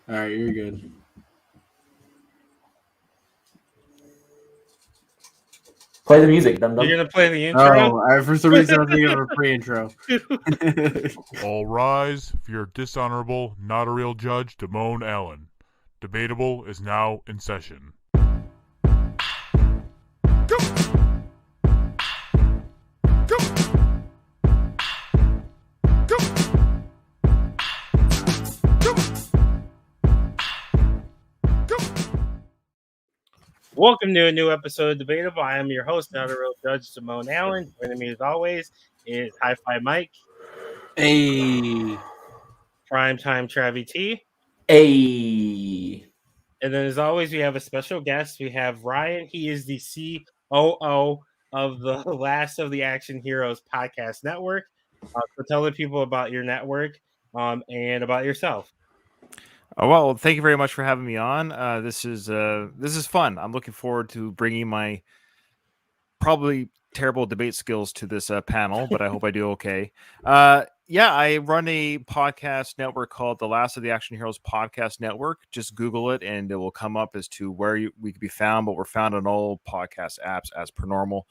All right, you're good. Play the music, dum dum. You're gonna play the intro? For some reason, I'm thinking of a pre-intro. All rise for your dishonorable, not a real judge, Damone Allen. Debatable is now in session. Welcome to a new episode of Debatable. I am your host, not a real judge, Simone Allen. Joining me as always is Hi-Fi Mike. Hey. Primetime Travie T. Hey. And then as always, we have a special guest. We have Ryan. He is the COO of the Last of the Action Heroes podcast network. So tell the people about your network and about yourself. Well, thank you very much for having me on. This is fun. I'm looking forward to bringing my probably terrible debate skills to this panel, but I hope I do okay. I run a podcast network called the Last of the Action Heroes Podcast Network. Just Google it, and it will come up as to where we could be found. But we're found on all podcast apps as per normal.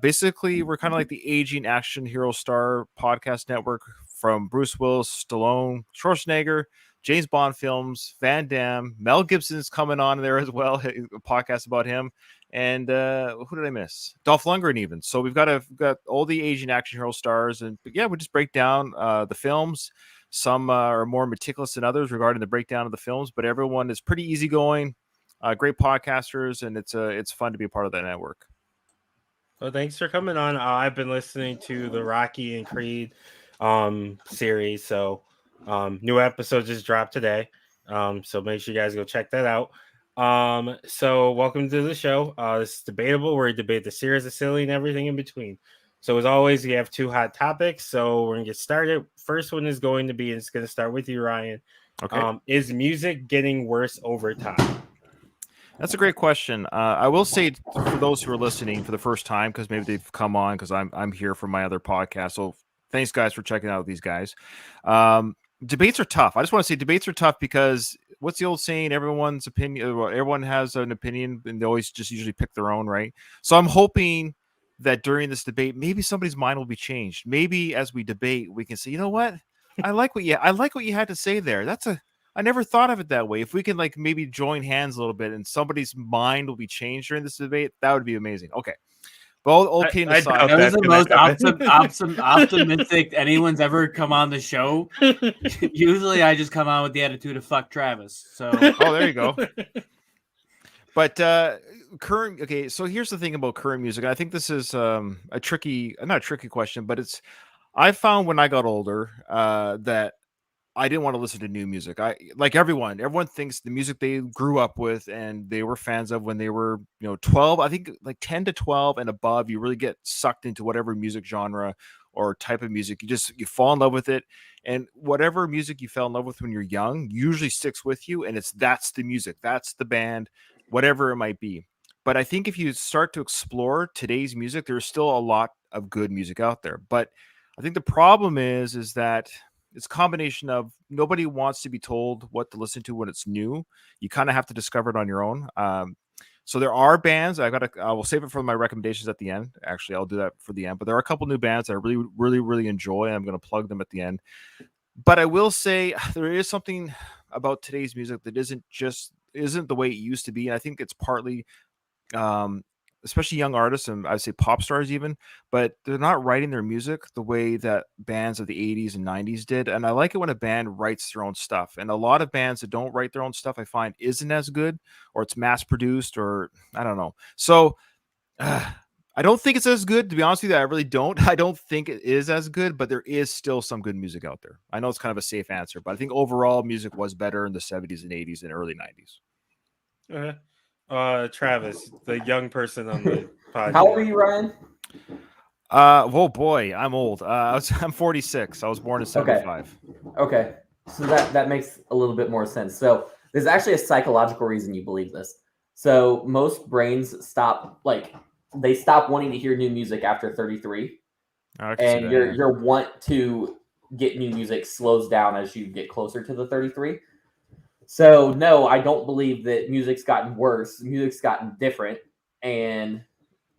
Basically, we're kind of like the aging action hero star podcast network from Bruce Willis, Stallone, Schwarzenegger, James Bond films, Van Damme, Mel Gibson's coming on there as well, a podcast about him. And who did I miss? Dolph Lundgren even. So we've got all the Asian action hero stars. And we just break down the films. Some are more meticulous than others regarding the breakdown of the films, but everyone is pretty easygoing, great podcasters, and it's fun to be a part of that network. Well, thanks for coming on. I've been listening to the Rocky and Creed series, so new episode just dropped today, so make sure you guys go check that out. So welcome to the show. This is Debatable, where we debate the series, the silly, and everything in between. So as always, we have two hot topics, so we're gonna get started. First one is going to be, it's going to start with you, Ryan. Okay. Is music getting worse over time? That's a great question. I will say for those who are listening for the first time, because maybe they've come on because I'm here for my other podcast, so thanks guys for checking out these guys. Debates are tough. I just want to say debates are tough because what's the old saying? Everyone's opinion. Everyone has an opinion, and they always just usually pick their own, right? So I'm hoping that during this debate, maybe somebody's mind will be changed. Maybe as we debate, we can say, you know what? I like what you had to say there. I never thought of it that way. If we can maybe join hands a little bit, and somebody's mind will be changed during this debate, that would be amazing. Okay. But all kidding aside, that was the most optimistic anyone's ever come on the show. Usually, I just come on with the attitude of "fuck Travis." So, there you go. But current. Okay, so here's the thing about current music. I think this is not a tricky question, but I found when I got older that I didn't want to listen to new music. Everyone thinks the music they grew up with and they were fans of when they were, 12. I think 10 to 12 and above, you really get sucked into whatever music genre or type of music. You fall in love with it. And whatever music you fell in love with when you're young usually sticks with you. And that's the music, that's the band, whatever it might be. But I think if you start to explore today's music, there's still a lot of good music out there. But I think the problem is that it's a combination of nobody wants to be told what to listen to when it's new. You kind of have to discover it on your own. So there are bands. I will save it for my recommendations at the end. Actually, I'll do that for the end. But there are a couple new bands that I really, really, really enjoy. I'm going to plug them at the end. But I will say there is something about today's music that isn't the way it used to be. And I think it's partly especially young artists, and I'd say pop stars even, but they're not writing their music the way that bands of the 80s and 90s did. And I like it when a band writes their own stuff. And a lot of bands that don't write their own stuff, I find isn't as good, or it's mass produced, or I don't know. So I don't think it's as good, to be honest with you. I really don't. I don't think it is as good, but there is still some good music out there. I know it's kind of a safe answer, but I think overall music was better in the 70s and 80s and early 90s. Travis, the young person on the podcast. How old are you, Ryan? Oh boy, I'm old. I'm 46. I was born in 75. Okay. So that makes a little bit more sense. So there's actually a psychological reason you believe this. So most brains stop wanting to hear new music after 33. I can see and that, your yeah. your want to get new music slows down as you get closer to the 33. So no, I don't believe that music's gotten worse. Music's gotten different, and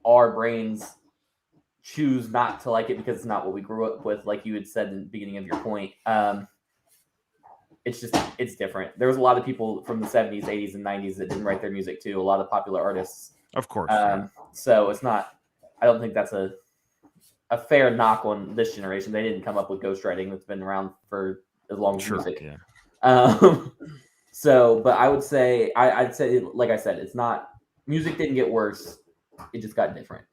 our brains choose not to like it because it's not what we grew up with, like you had said in the beginning of your point. It's different. There was a lot of people from the 70s, 80s, and 90s that didn't write their music too. A lot of popular artists. Of course. Yeah. So it's not. I don't think that's a fair knock on this generation. They didn't come up with ghostwriting that's been around for as long as Sure. music. Yeah. So, but I would say, I'd say, like I said, it's not. Music didn't get worse. It just got different.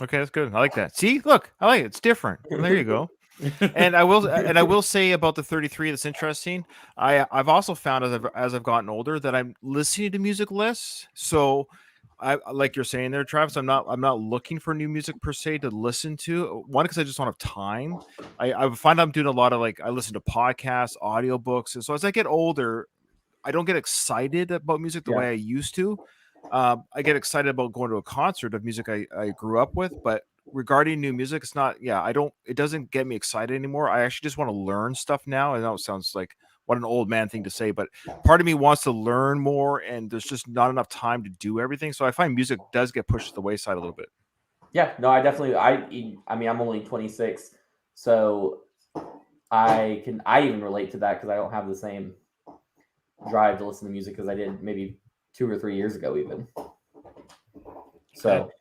Okay, that's good. I like that. See, look, I like it. It's different. Well, there you go. And I will say about the 33 that's interesting. I've also found as I've gotten older that I'm listening to music less. So I like you're saying there, Travis, I'm not looking for new music per se to listen to. One, because I just don't have time. I find I'm doing a lot of I listen to podcasts, audiobooks. And so as I get older, I don't get excited about music the way I used to. I get excited about going to a concert of music I grew up with, but regarding new music, it's not. Yeah, it doesn't get me excited anymore. I actually just want to learn stuff now. I know it sounds like what an old man thing to say, but part of me wants to learn more, and there's just not enough time to do everything. So I find music does get pushed to the wayside a little bit. Yeah, no, I definitely. I mean, I'm only 26, so I even relate to that because I don't have the same drive to listen to music as I did maybe 2 or 3 years ago, even. So,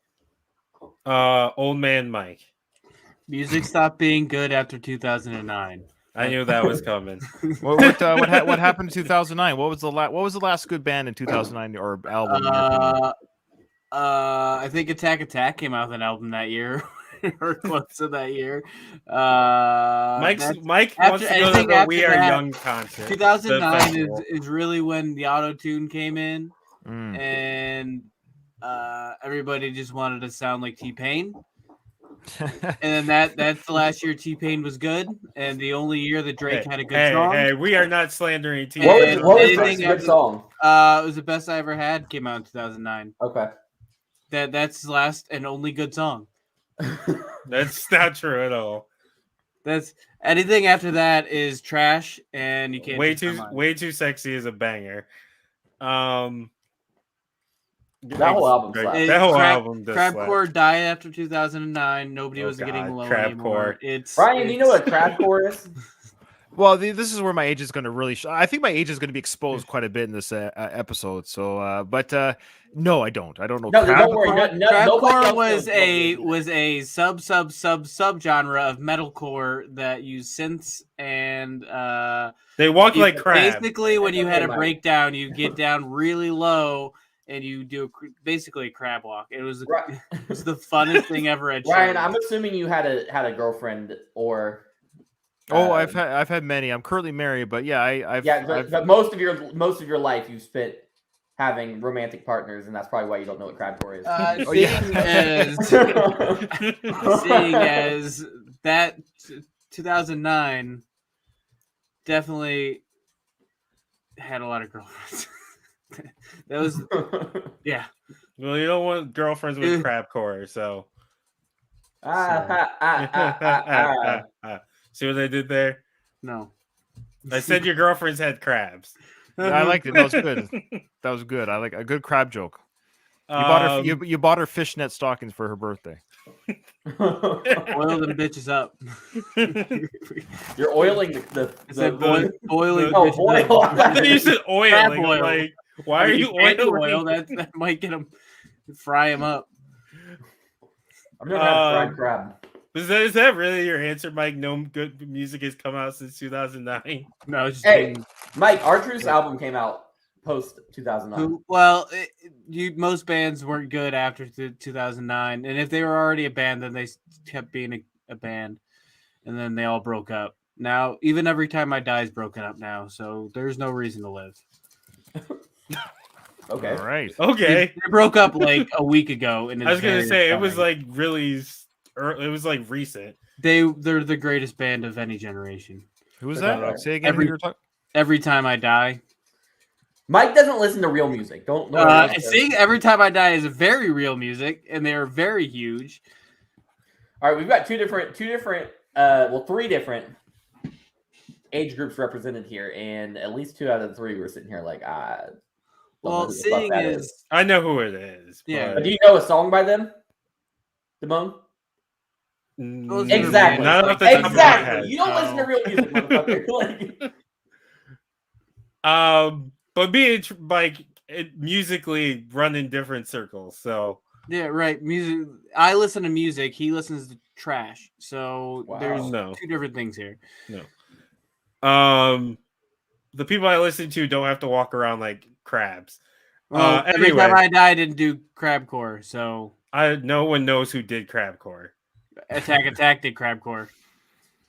old man Mike. Music stopped being good after 2009. I knew that was coming. What happened in 2009? What was the last good band in 2009 or album? In your opinion? I think Attack came out with an album that year, or close to that year. Mike wants to go to the We Are Young concert. 2009 is really when the auto tune came in, Mm. and everybody just wanted to sound like T-Pain. And then that's the last year T-Pain was good, and the only year that Drake had a good song. Hey, we are not slandering T-Pain. What was Drake's good song? It was The Best I Ever Had. Came out in 2009. Okay. That's his last and only good song. That's not true at all. That's anything after that is trash, and you can't. Way too sexy is a banger. That whole album slaps. That whole album does Crabcore slap. died after 2009. Nobody was getting low anymore. Brian, do you know what a crabcore is? Well, this is where my age is going to really. I think my age is going to be exposed quite a bit in this episode. So, but no, I don't. I don't know. No, don't worry. Crabcore was a sub genre of metalcore that used synths and they walk like crabs. Basically, when you had a breakdown, you get down really low and you do basically a crab walk. It was the funnest thing ever at Ryan, I'm assuming you had a girlfriend or. Oh, I've had many. I'm currently married, but yeah, but most of your life you spent having romantic partners, and that's probably why you don't know what crabcore is. Seeing as that 2009 definitely had a lot of girlfriends. That was yeah. Well, you don't want girlfriends with crabcore, so. See what I did there? No. I said your girlfriends had crabs. Yeah, I liked it. That was good. That was good. I like a good crab joke. You bought her fishnet stockings for her birthday. Oil them bitches up. You're oiling boiling. Oh, boil. You said oiling. Oil. Like, why are you oiling? Oil? That might get them, fry them up. I'm gonna have fried crab. Is that really your answer, Mike? No good music has come out since 2009. No, it's just Mike, R-Truth's album came out post 2009. Well, most bands weren't good after 2009, and if they were already a band, then they kept being a band, and then they all broke up. Now, even Every Time I Die is broken up now, so there's no reason to live. Okay. All right. Okay. They broke up like a week ago, and I was gonna say it was like really. It was like recent. They're the greatest band of any generation. Who was that? Say again. Every Time I Die. Mike doesn't listen to real music. Don't. Seeing Every Time I Die is very real music, and they are very huge. All right, we've got three different age groups represented here, and at least 2 out of the 3 were sitting here like, don't know Well, who the fuck seeing that is I know who it is. Yeah. But do you know a song by them, Damone? Those are Exactly. Not off the top of my head. Exactly. You don't listen to real music, motherfucker. But being musically run in different circles. So yeah, right. Music. I listen to music. He listens to trash. So Wow. there's No. 2 different things here. no. The people I listen to don't have to walk around like crabs. Well, every anyway, time I die, I didn't do crabcore. So no one knows who did Crabcore. Attack did crabcore.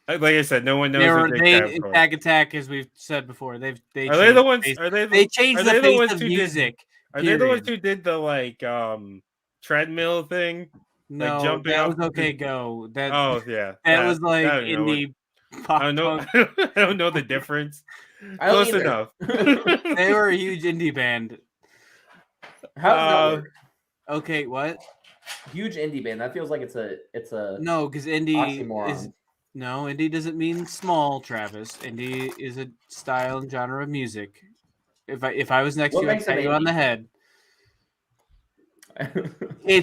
Like I said, no one knows who did Crabcore. Attack, as we've said before. They Are they the ones? They changed the face of music. Are they the ones who did the treadmill thing? No, jumping that off was Okay Go. That yeah, that was like indie pop I don't know. punk. I don't know the difference. I don't Close either. enough. They were a huge indie band. How does that work? Okay, what? Huge indie band. That feels like it's a No, because indie oxymoron. is no indie doesn't mean small, Travis. Indie is a style and genre of music. If I was next What to you, I'd makes an pat you on indie? the head.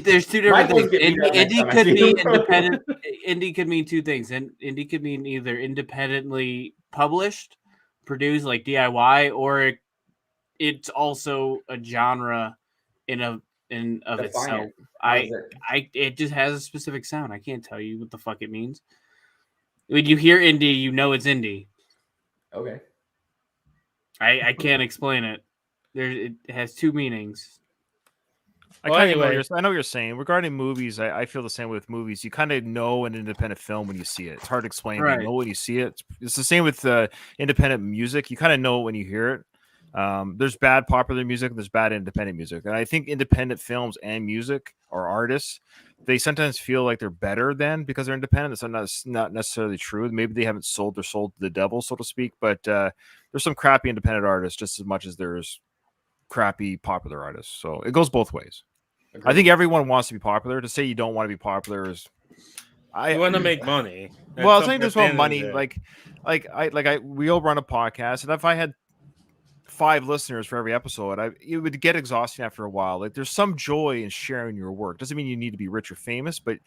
There's 2 different Michael's things. getting beat up next Indie time I could see be him. independent. Indie could mean 2 things. And indie could mean either independently published, produced like DIY, or it's also a genre in of Define itself. it. How is it? It just has a specific sound. I can't tell you what the fuck it means. When you hear indie, you know it's indie. Okay. I can't explain it. It has 2 meanings. I Well, kind of know anyway. I know what you're saying. Regarding movies, I feel the same way with movies. You kind of know an independent film when you see it. It's hard to explain. But Right. you know when you see it. It's the same with independent music. You kind of know it when you hear it. There's bad popular music, and there's bad independent music. And I think independent films and music or artists, they sometimes feel like they're better than because they're independent. That's not necessarily true. Maybe they haven't sold their soul to the devil, so to speak. But there's some crappy independent artists just as much as there's crappy popular artists. So it goes both ways. I think everyone wants to be popular. To say you don't want to be popular is You want to make money. well, it's not just about the money. end of the Like we all run a podcast, and if I had 5 listeners for every episode, it would get exhausting after a while. Like there's some joy in sharing your work. Doesn't mean you need to be rich or famous, but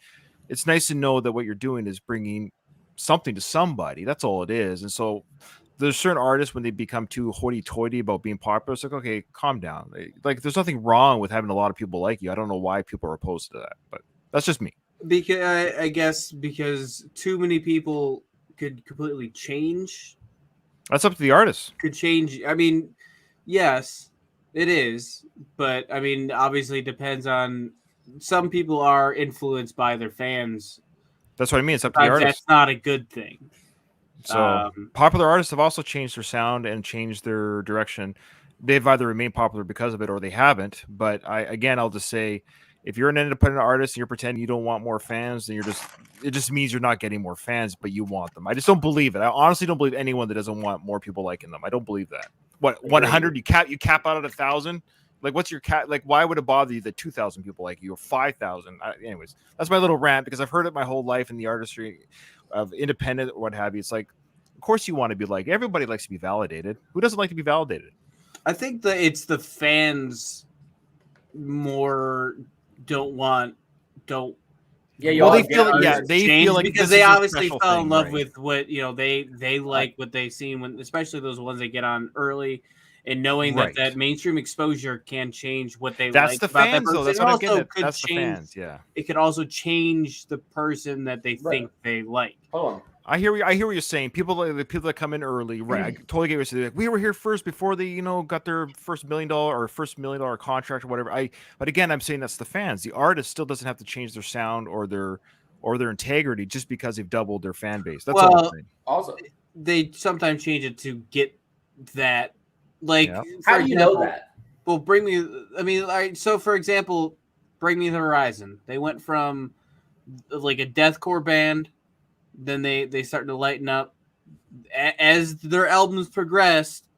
it's nice to know that what you're doing is bringing something to somebody. That's all it is. And so there's certain artists when they become too hoity-toity about being popular. It's like, okay, calm down. Like there's nothing wrong with having a lot of people like you. I don't know why people are opposed to that, but that's just me. Because I guess because too many people could completely change. That's up to the artist. Could change. I mean, yes, it is, but I mean, obviously, it depends on. Some people are influenced by their fans. That's what I mean. It's up to the Sometimes artist. that's not a good thing. So popular artists have also changed their sound and changed their direction. They've either remained popular because of it or they haven't. But I'll just say, if you're an independent artist and you're pretending you don't want more fans, then it just means you're not getting more fans, but you want them. I just don't believe it. I honestly don't believe anyone that doesn't want more people liking them. I don't believe that. What, 100? You cap out at 1,000? Like, what's your cap? Like, why would it bother you that 2,000 people like you or 5,000? Anyways, that's my little rant because I've heard it my whole life in the artistry of independent or what have you. It's like, of course you want to be like, everybody likes to be validated. Who doesn't like to be validated? I think that it's the fans more don't. Yeah, Well, they feel they feel like because this they is a obviously special fell in thing, love right? with what they like what they've seen when, especially those ones they get on early, and knowing Right. that mainstream exposure can change what they That's like the about fans, that though. person. That's It what I'm also getting at. could That's the change. fans. Yeah. It could also change the person that they Right. think they like. Hold on. I hear what you're saying. The people that come in early, right? I totally get what you're saying. Like, we were here first before they, got their first $1 million or first $1 million contract or whatever. But again, I'm saying that's the fans. The artist still doesn't have to change their sound or their integrity just because they've doubled their fan base. That's all I'm saying. Also, They sometimes change it to get that. Like, Yeah. how do you know that? Well, Bring Me. I mean, so for example, Bring Me the Horizon. They went from like a deathcore band, then they started to lighten up as their albums progressed.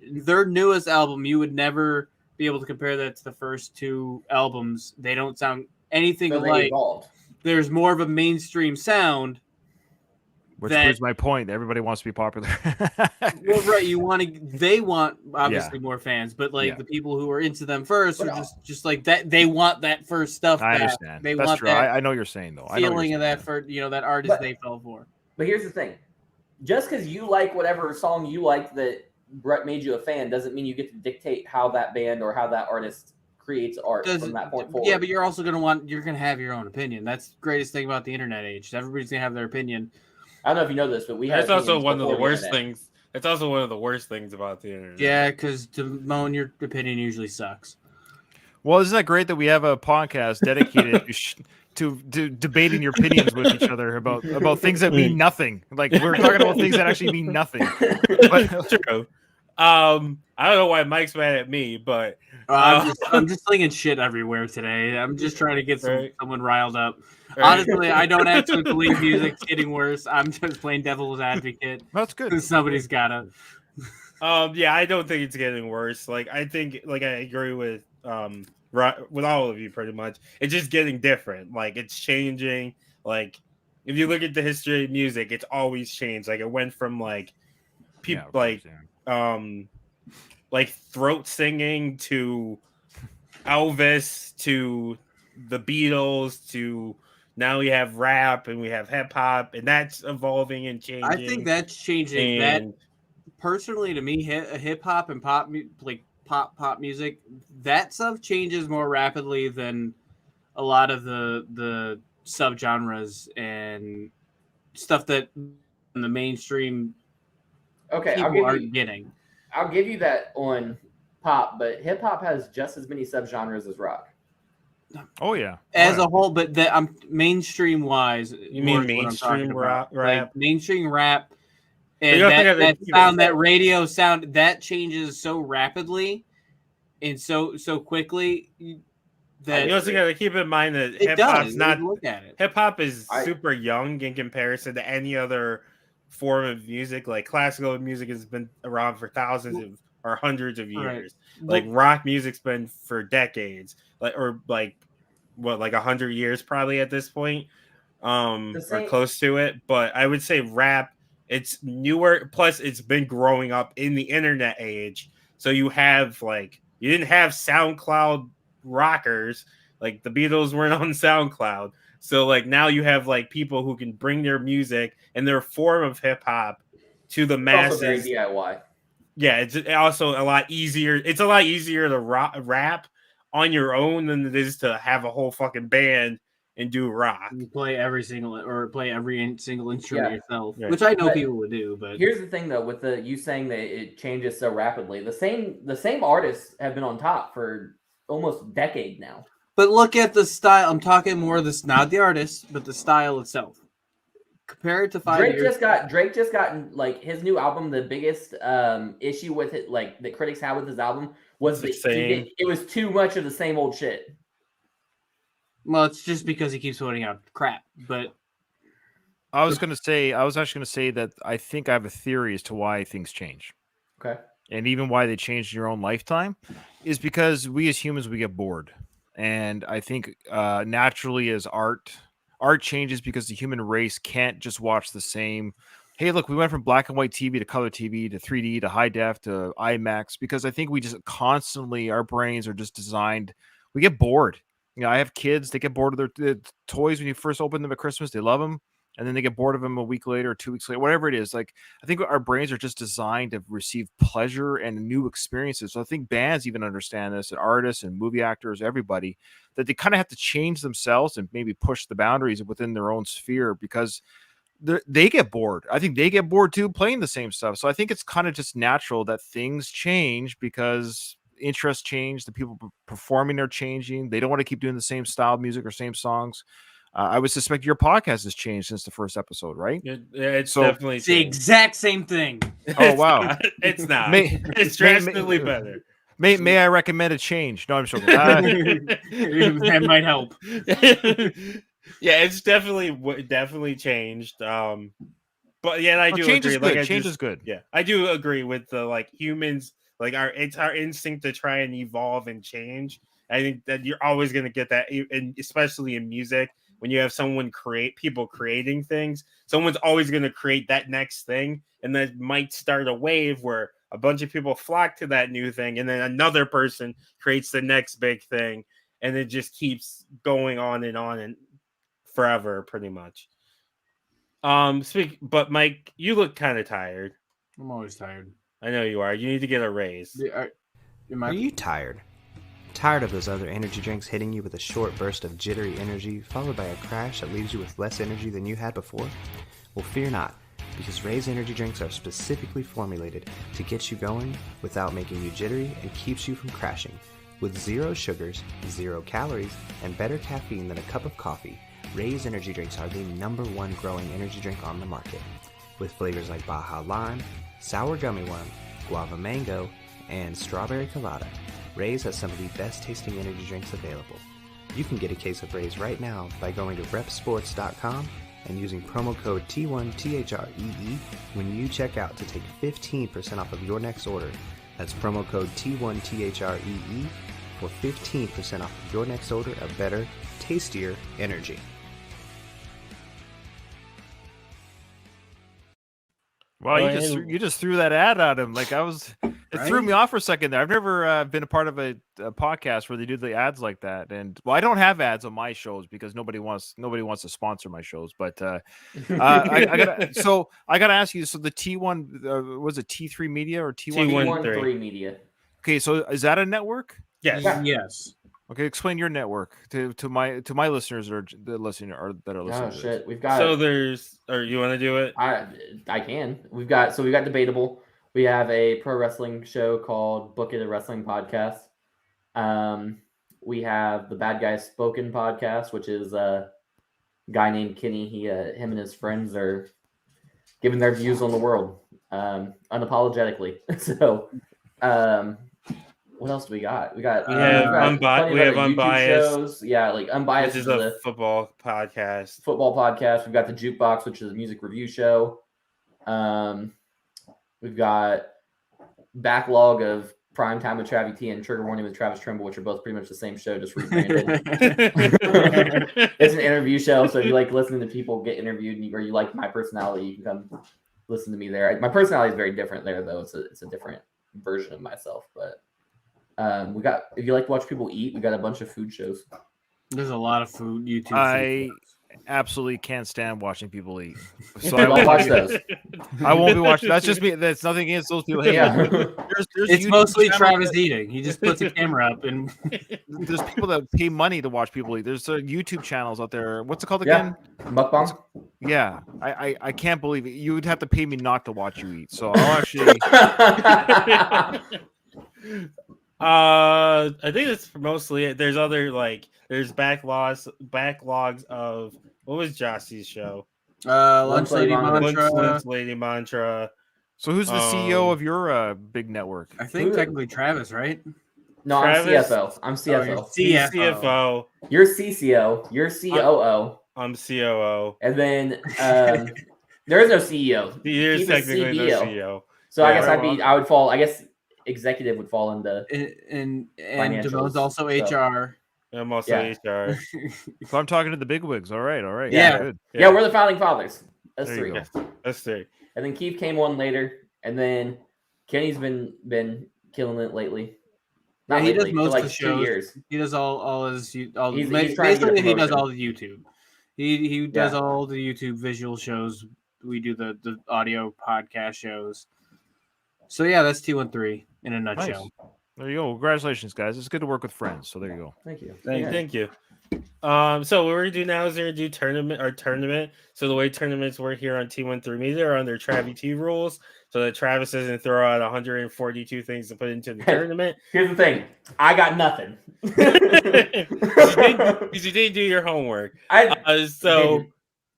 Their newest album, you would never be able to compare that to the first 2 albums. They don't sound anything So they alike. evolved. there's more of a mainstream sound. Which that, proves my point. Everybody wants to be popular. well, right? They want obviously Yeah. more fans, but like Yeah. the people who are into them first But are just like that. They want that first stuff I back. understand. They That's want true. that I know what you're saying though. feeling of that for. for that artist But- they fell for. But here's the thing: just because you like whatever song you like that Brett made you a fan, doesn't mean you get to dictate how that band or how that artist creates art from that point forward. Yeah, but you're also you're gonna have your own opinion. That's the greatest thing about the internet age. Everybody's gonna have their opinion. I don't know if you know this, but we had That's also opinions one of the before worst internet. things. It's also one of the worst things about the internet. Yeah, because Timon, your opinion usually sucks. Well, isn't that great that we have a podcast dedicated to debating your opinions with each other about things that mean nothing? Like we're talking about things that actually mean nothing. But true. I don't know why Mike's mad at me, but I'm just slinging shit everywhere today. I'm just trying to get someone riled up. Right. Honestly, I don't actually believe music's getting worse. I'm just playing devil's advocate. That's good. Somebody's gotta. Yeah, I don't think it's getting worse. Like I think, like I agree with with all of you pretty much. It's just getting different. Like it's changing. Like if you look at the history of music, it's always changed. Like it went from like people like throat singing to Elvis to the Beatles to now we have rap and we have hip hop, and that's evolving and changing. I think that's changing. That personally, to me, hip hop and pop music, that stuff changes more rapidly than a lot of the subgenres and stuff that the mainstream people aren't getting. I'll give you that on pop, but hip hop has just as many subgenres as rock. Oh yeah, as a whole, but that I'm mainstream wise. You mean mainstream rap? Like mainstream rap, and that sound, that radio sound, that changes so rapidly and so quickly. That you also got to keep in mind that hip hop is super young in comparison to any other form of music. Like classical music has been around for thousands or hundreds of years. Like rock music's been for decades, like 100 years probably at this point, or close to it. But I would say rap, it's newer. Plus, it's been growing up in the internet age. So you have you didn't have SoundCloud rockers. Like the Beatles weren't on SoundCloud. So now you have people who can bring their music and their form of hip hop to the masses. Also very DIY. Yeah, it's also a lot easier. It's a lot easier to rap on your own than it is to have a whole fucking band and do rock. You play every single instrument yourself, right. Which I know people would do. But here's the thing, though, with you saying that it changes so rapidly. The same artists have been on top for almost a decade now. But look at the style. I'm talking more of this, not the artist, but the style itself. Compare it to 5 years. Drake just got his new album. The biggest issue with it, that critics had with his album, was that it was too much of the same old shit. Well, it's just because he keeps putting out crap. But I was actually gonna say that I think I have a theory as to why things change. Okay. And even why they change in your own lifetime is because we as humans, we get bored. And I think naturally as art changes because the human race can't just watch the same. Hey, look, we went from black and white TV to color TV to 3D to high def to IMAX, because I think we just constantly, our brains are just designed. We get bored. I have kids, they get bored of their toys when you first open them at Christmas. They love them. And then they get bored of them a week later, 2 weeks later, whatever it is. I think our brains are just designed to receive pleasure and new experiences. So I think bands even understand this, and artists and movie actors, everybody, that they kind of have to change themselves and maybe push the boundaries within their own sphere, because they get bored. I think they get bored too playing the same stuff. So I think it's kind of just natural that things change because interests change. The people performing are changing. They don't want to keep doing the same style of music or same songs. I would suspect your podcast has changed since the first episode, right? It's definitely the exact same thing. Oh, wow. It's not. It's drastically better. May I recommend a change? No, I'm joking. That might help. Yeah, it's definitely changed. But yeah, I do change agree. Is good. Change is good. Yeah, I do agree with the humans. It's our instinct to try and evolve and change. I think that you're always going to get that, and especially in music. when you have people creating things, someone's always going to create that next thing, and that might start a wave where a bunch of people flock to that new thing, and then another person creates the next big thing, and it just keeps going on and forever, pretty much. But Mike, you look kind of tired. I'm always tired. I know you are. You need to get a raise. Are you tired? Tired of those other energy drinks hitting you with a short burst of jittery energy, followed by a crash that leaves you with less energy than you had before? Well, fear not, because Ray's energy drinks are specifically formulated to get you going without making you jittery and keeps you from crashing. With 0 sugars, 0 calories, and better caffeine than a cup of coffee, Ray's energy drinks are the #1 growing energy drink on the market. With flavors like Baja Lime, Sour Gummy Worm, Guava Mango, and Strawberry Colada, Ray's has some of the best tasting energy drinks available. You can get a case of Ray's right now by going to repsports.com and using promo code T1THREE when you check out to take 15% off of your next order. That's promo code T1THREE for 15% off of your next order of better, tastier energy. Well, you just threw that ad at him. Like it threw me off for a second there. I've never been a part of a podcast where they do the ads like that. And I don't have ads on my shows because nobody wants to sponsor my shows. But I gotta ask you. So the T1 was it T3 Media or T13 Media? Okay, so is that a network? Yes. Yes. Okay, explain your network to my listeners or the listener or that are listening. Oh shit, we've got. So you want to do it? I can. We've got Debatable. We have a pro wrestling show called Book It, a Wrestling Podcast. We have the Bad Guys Spoken podcast, which is a guy named Kenny. Him and his friends are giving their views on the world, unapologetically. So, what else do we got? We have Unbiased shows. Yeah, like Unbiased is a football podcast. We've got the Jukebox, which is a music review show. We've got Backlog of Prime Time with Travis T and Trigger Warning with Travis Trimble, which are both pretty much the same show, just rebranded. It's an interview show, so if you like listening to people get interviewed or you like my personality, you can come listen to me there. My personality is very different there, though. It's a different version of myself, but we got, if you like to watch people eat, we got a bunch of food shows. There's a lot of food YouTube. I absolutely can't stand watching people eat. So I won't watch those. I won't be watching. That's just me. That's nothing against those people. Hey, Yeah. there's It's mostly Travis eating. He just puts a camera up and there's people that pay money to watch people eat. There's YouTube channels out there. What's it called again? Mukbang. Yeah, I can't believe it. You would have to pay me not to watch you eat. So I'll actually. I think that's mostly it. There's other there's backlogs of what was Jossie's show? Lunch Lady Mantra. Lunch Lady Mantra. So who's the CEO of your big network? I think technically Travis, right? No, Travis? I'm CFO. Oh, CFO. You're CCO. You're COO. I'm COO. And then there is no CEO. There's He's a technically no CBO. CEO. So I Yeah, guess I would fall. I guess executive would fall into. And Financials, Damone's also so. HR. I'm also HR. So I'm talking to the bigwigs. All right. Yeah. Good. Yeah, we're the founding fathers. That's There you 3. go. That's 3. And then Keith came on later, and then Kenny's been killing it lately. Yeah, Not he does lately, most for like of the 2 shows. years. He does all his He's trying to get a basically he does promotion. all the YouTube. He does Yeah. all the YouTube visual shows. We do the audio podcast shows. So yeah, that's T13 in a nutshell. Nice. There you go. Congratulations, guys. It's good to work with friends. So there you go. Thank you. Thank you. So what we're gonna do now is we're gonna do tournament. So the way tournaments work here on T13 Media are under Travis T rules, so that Travis doesn't throw out 142 things to put into the tournament. Here's the thing. I got nothing. Because you didn't do your homework. So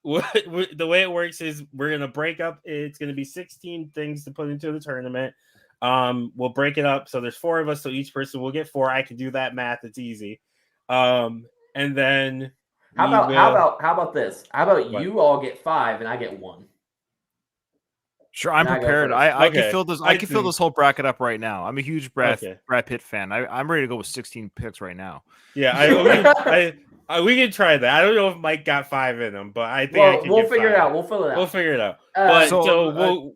the way it works is we're gonna break up. It's gonna be 16 things to put into the tournament. We'll break it up. So there's 4 of us, so each person will get 4. I can do that math. It's easy. And then how about this? How about you all get 5 and I get 1? Sure, I'm Now I go prepared. first. I Okay. can fill this. I can fill this whole bracket up right now. I'm a huge Brad Pitt fan. I'm ready to go with 16 picks right now. Yeah, We can try that. I don't know if Mike got 5 in him, but I think I can we'll get figure it 5. out. We'll fill it out. We'll figure it out. Uh, But So, so we'll.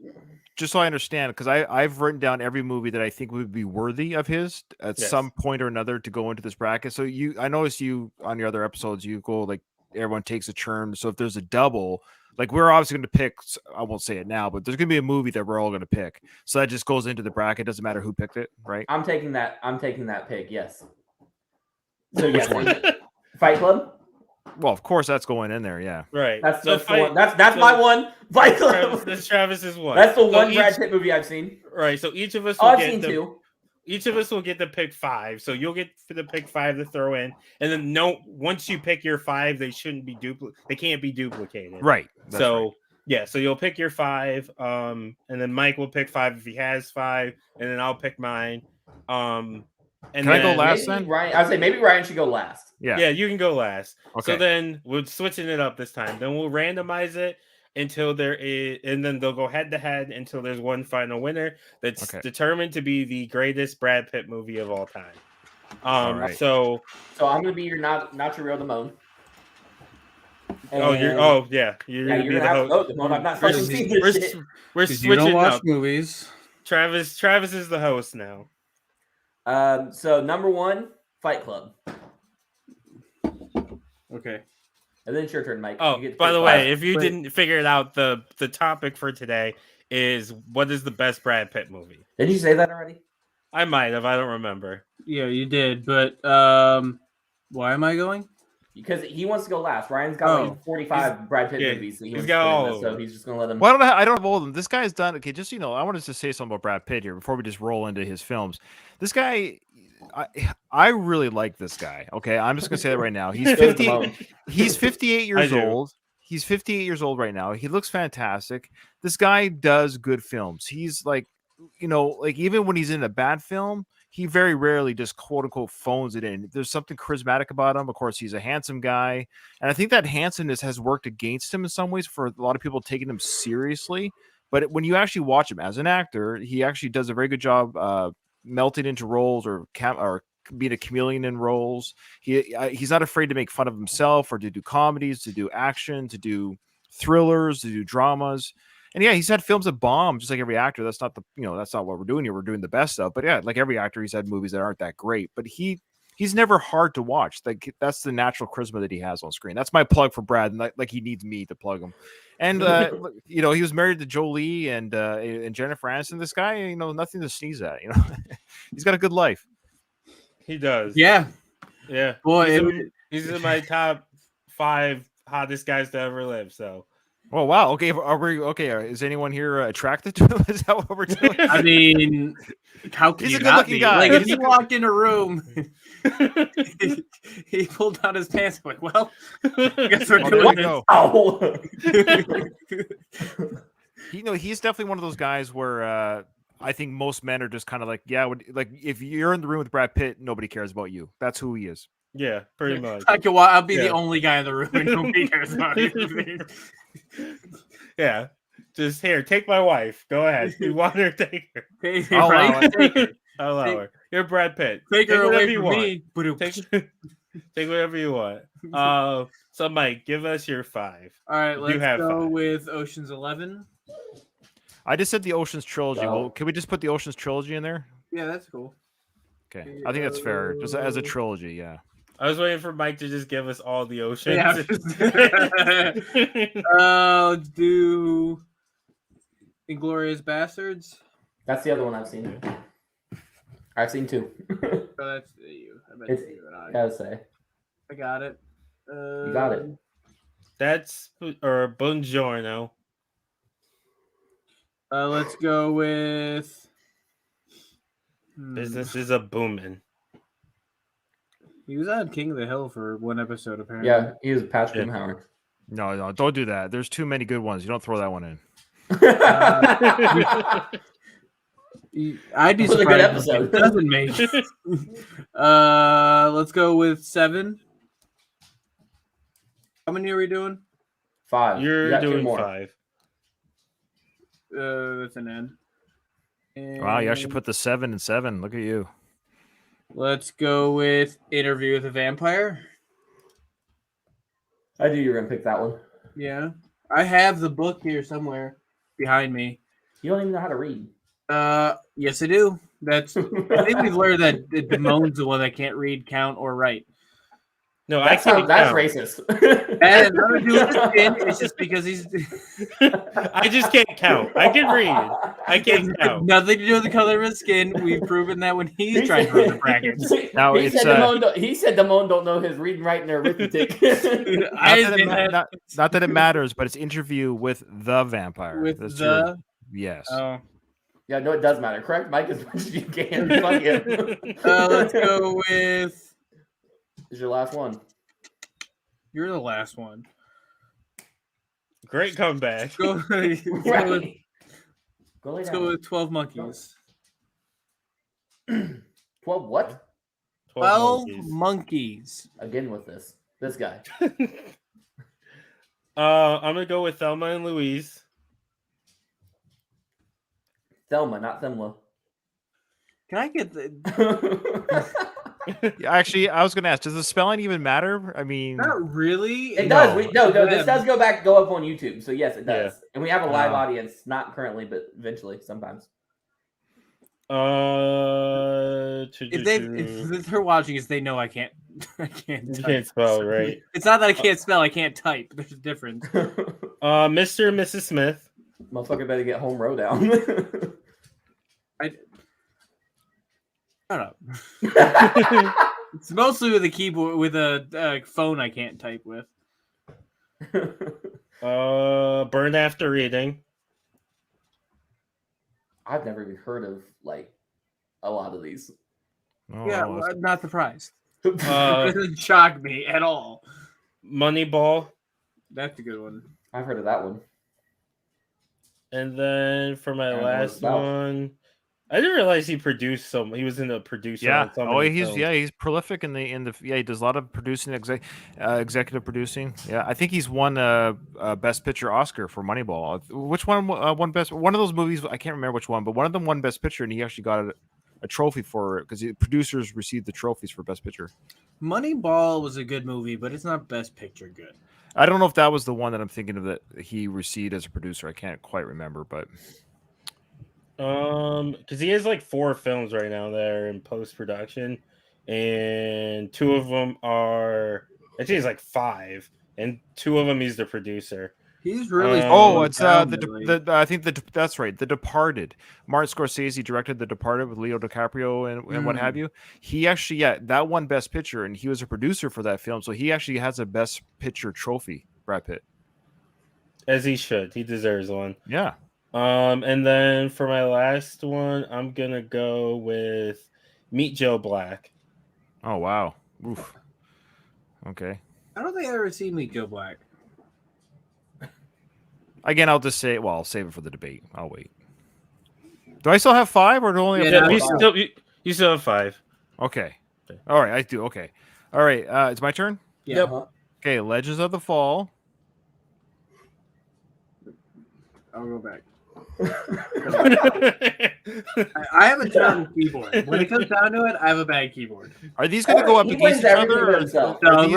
just so I understand, because I've written down every movie that I think would be worthy of his at Yes. some point or another to go into this bracket. So I noticed you on your other episodes, you go like everyone takes a turn. So if there's a double, like we're obviously going to pick, I won't say it now, but there's going to be a movie that we're all going to pick. So that just goes into the bracket. Doesn't matter who picked it, right? I'm taking that pick. Yes. So yes, Fight Club. Well, of course that's going in there. Yeah. That's So the one. That's my one. Fight Club. Travis's one. That's the So one Brad Pitt movie I've seen. Right. So each of us. Oh, Will I've get seen 2. Each of us will get to pick 5. So you'll get to pick 5 to throw in, and then once you pick your 5, they shouldn't be They can't be duplicated. Right. So yeah. So you'll pick your 5. And then Mike will pick 5 if he has 5, and then I'll pick mine. And Can I go then- last Maybe then? Ryan. I'd say maybe Ryan should go last. Yeah, you can go last. Okay. So then we're switching it up this time. Then we'll randomize it until there is, and then they'll go head to head until there's one final winner that's determined to be the greatest Brad Pitt movie of all time. right. So I'm gonna be your not your real Damone. you're You're gonna have to vote, Damone. I've not fucking seen this shit. We're 'Cause you don't switching watch up. movies. Travis is the host now. So number 1, Fight Club. Okay. And then it's your turn, Mike. Oh, You get to by pick the 5. way, if you didn't figure it out, the topic for today is what is the best Brad Pitt movie? Did you say that already? I might have. I don't remember. Yeah, you did. But why am I going? Because he wants to go last. Ryan's got like 45 Brad Pitt yeah, movies. That he he's wants got to put in all this, of so them. he's just gonna let him. Well, I don't have all of them. This guy's done. Okay, just I wanted to say something about Brad Pitt here before we just roll into his films. This guy, I really like this guy. Okay, I'm just gonna say that right now. He's 50. He's 58 years old. He's 58 years old right now. He looks fantastic. This guy does good films. He's like, like even when he's in a bad film, he very rarely just quote unquote phones it in. There's something charismatic about him. Of course, he's a handsome guy. And I think that handsomeness has worked against him in some ways for a lot of people taking him seriously. But when you actually watch him as an actor, he actually does a very good job melting into roles or being a chameleon in roles. He's not afraid to make fun of himself or to do comedies, to do action, to do thrillers, to do dramas. And yeah, he's had films that bomb just like every actor. That's not that's not what we're doing here. We're doing the best of. But yeah, like every actor, he's had movies that aren't that great. But he's never hard to watch. Like that's the natural charisma that he has on screen. That's my plug for Brad. And like he needs me to plug him. And he was married to Jolie and Jennifer Aniston. This guy, nothing to sneeze at. He's got a good life. He does. Yeah. Yeah. Boy, he's in my top 5 hottest guys to ever live. So. Oh wow! Okay, are we okay? Is anyone here attracted to him? Is that what we're doing? I mean, how can He's you a not good-looking be? guy. Like if you walked in a room, he pulled down his pants. Like, well, I guess we're Oh, doing there you this. go. He's definitely one of those guys where I think most men are just kind of like, yeah, like if you're in the room with Brad Pitt, nobody cares about you. That's who he is. Yeah, pretty much. I'll be the only guy in the room and nobody cares about you. Yeah, just here, take my wife. Go ahead. You want her, take her. I'll allow it. Take her. I'll allow her. You're Brad Pitt. Take her whatever away you from want. me. Take whatever you want. So Mike, give us your 5. All right, let's have go 5. with Ocean's 11. I just said the Ocean's trilogy. Wow. Well, can we just put the Ocean's trilogy in there? Yeah, that's cool. Okay, I think that's fair. Just as a trilogy, yeah. I was waiting for Mike to just give us all the oceans. Yeah. Do Inglourious Bastards. That's the other one I've seen. I've seen 2. Oh, that's you. I bet It's, you and I. gotta say. I got it. You got it. That's or Buongiorno. Let's go with Business is a booming. He was on King of the Hill for one episode, apparently. Yeah, he was Patrick Howard. No, don't do that. There's too many good ones. You don't throw that one in. I'd be That was a good surprised if episode. it doesn't make it. Let's go with 7. How many are we doing? 5. You You're got 2 doing more. 5. That's an N. Wow, you actually And put the 7 and 7. Look at you. Let's go with Interview with a Vampire. I knew you were gonna pick that one. Yeah, I have the book here somewhere behind me. You don't even know how to read. Yes, I do. I think we've learned that Damone's the one that can't read, count, or write. No, I can't That's count. racist. That has nothing to do with his skin. It's just because he's I just can't count. I can read. I can't count. nothing to do with the color of his skin. We've proven that when he's trying to run the brackets. Now he it's said Damone don't know his reading, writing, or arithmetic. not that it matters, but it's interview with the vampire. With That's the yes. oh, Yeah, no, it does matter. Correct Mike as much as you can. Fuck him. let's go with. This is your last one. You're the last one. Great comeback. Go, let's go with, Go lay let's down. go with 12 monkeys. 12 what? 12 monkeys. monkeys. Again with this guy. I'm gonna go with Thelma and Louise. Thelma, not Themla. Can I get the? Actually, I was going to ask, does the spelling even matter? I mean, Not really. It No. does. No, this does go up on YouTube. So yes, it does. Yeah. And we have a live audience, not currently, but eventually, sometimes. If they're watching us, they know I can't. I can't. You Type. can't spell, right? It's not that I can't spell. I can't type. There's a difference. Mr. and Mrs. Smith. Motherfucker better get home row down. Shut up. It's mostly with a keyboard, with a phone I can't type with. Burned After Reading. I've never even heard of like a lot of these. Yeah, well, I'm not surprised. It Uh, doesn't shock me at all. Moneyball. That's a good one. I've heard of that one. And then for my I don't know what it's last about. one, I didn't realize he produced so. He was in the producer. yeah. On so Oh, many he's films. he's prolific in the he does a lot of producing, executive producing. Yeah, I think he's won a Best Picture Oscar for Moneyball. Which one won Best? One of those movies, I can't remember which one, but one of them won Best Picture, and he actually got a trophy for it because the producers received the trophies for Best Picture. Moneyball was a good movie, but it's not Best Picture good. I don't know if that was the one that I'm thinking of that he received as a producer. I can't quite remember, but Because he has like 4 films right now that are in post production, and 2 of them are actually it's like 5, and 2 of them he's the producer. He's really. it's down the lately. I think that's right. The Departed. Martin Scorsese directed The Departed with Leo DiCaprio and what have you. He actually that won Best Picture, and he was a producer for that film, so he actually has a Best Picture trophy. Brad Pitt, As he should. He deserves one. yeah. And then for my last one, I'm gonna go with Meet Joe Black. Oh wow. Oof. Okay. I don't think I ever seen Meet Joe Black. Again, I'll just say, I'll save it for the debate. I'll wait. Do I still have 5 or do I only have Yeah, four? You still have 5. Okay. All right, I do. Okay. All right, it's my turn. Yeah. Yep. Okay, Legends of the Fall. I'll go back. I have a terrible keyboard. When it comes down to it, I have a bad keyboard. Are these going to go up He against wins each everything other? but Or, himself. are No, these-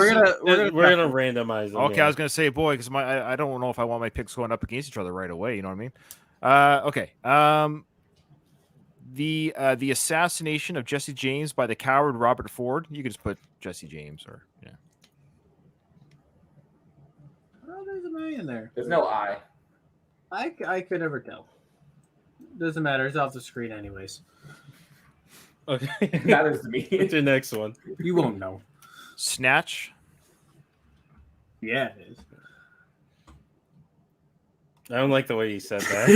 we're gonna randomize them. Okay, yeah. I was going to say, boy, because I don't know if I want my picks going up against each other right away. You know what I mean? Okay. The assassination of Jesse James by the coward Robert Ford. You could just put Jesse James, or yeah. Oh, there's an eye in there. There's no I. I could never tell. Doesn't matter. It's off the screen anyways. Okay. It matters to me. What's your next one? You won't know. Snatch. Yeah, it is. I don't like the way you said that.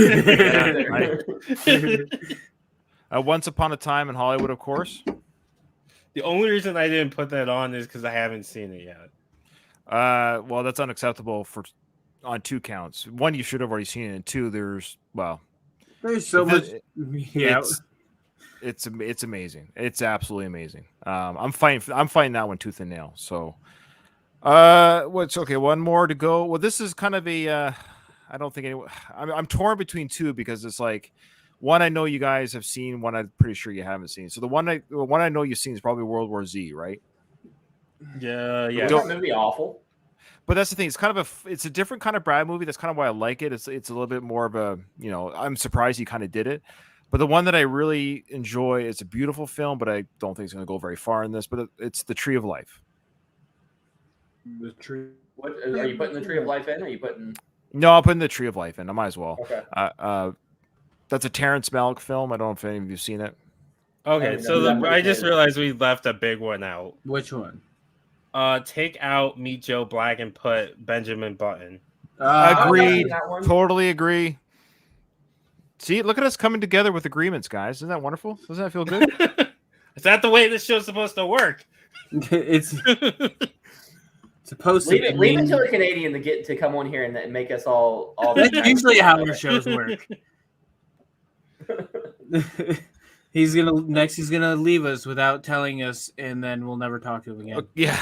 Once Upon a Time in Hollywood, of course. The only reason I didn't put that on is because I haven't seen it yet. Well, that's unacceptable on 2 counts. 1, you should have already seen it, and 2, there's so much. Yeah. It's amazing. It's absolutely amazing. I'm fighting that one tooth and nail. So, what's okay? One more to go. Well, this is kind of a. I don't think anyone. I'm torn between 2 because it's like one I know you guys have seen, one I'm pretty sure you haven't seen. So the one I know you've seen is probably World War Z, right? Yeah. That movie awful. But that's the thing. It's a different kind of Brad movie. That's kind of why I like it. It's a little bit more of a, I'm surprised he kind of did it. But the one that I really enjoy, it's a beautiful film, but I don't think it's going to go very far in this. But it's The Tree of Life. The tree. What are you putting the Tree of Life in? Or are you putting? No, I'll put The Tree of Life in. I might as well. Okay. That's a Terrence Malick film. I don't know if any of you've seen it. Okay, so I just realized we left a big one out. Which one? Take out Meet Joe Black and put Benjamin Button. Agreed. that one. Totally agree. See, look at us coming together with agreements, guys. Isn't that wonderful? Doesn't that feel good? Is that the way this show's supposed to work? It's supposed Leave to it be. to the Canadian to come on here and make us all. That's usually how our shows work. He's gonna leave us without telling us, and then we'll never talk to him again. Yeah.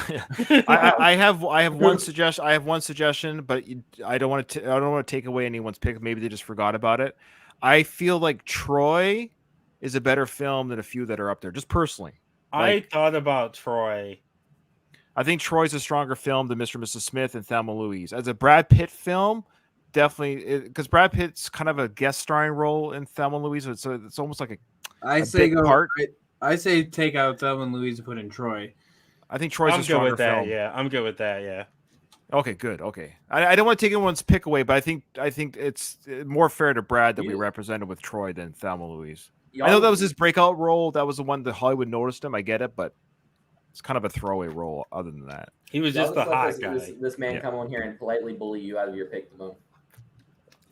I have one suggestion. I have one suggestion, but I don't want to take away anyone's pick. Maybe they just forgot about it. I feel like Troy is a better film than a few that are up there. Just personally, I thought about Troy. I think Troy's a stronger film than Mr. and Mrs. Smith and Thelma and Louise. As a Brad Pitt film, definitely, because Brad Pitt's kind of a guest starring role in Thelma and Louise. So it's almost like I say take out Thelma and Louise and put in Troy. I think Troy's a stronger film. Yeah, I'm good with that. Yeah. Okay, good. Okay, I don't want to take anyone's pick away, but I think it's more fair to Brad that we represented with Troy than Thelma and Louise. I know that was his breakout role. That was the one that Hollywood noticed him. I get it, but it's kind of a throwaway role. Other than that, he was just the hot guy. This man come on here and politely bully you out of your pick, Damone.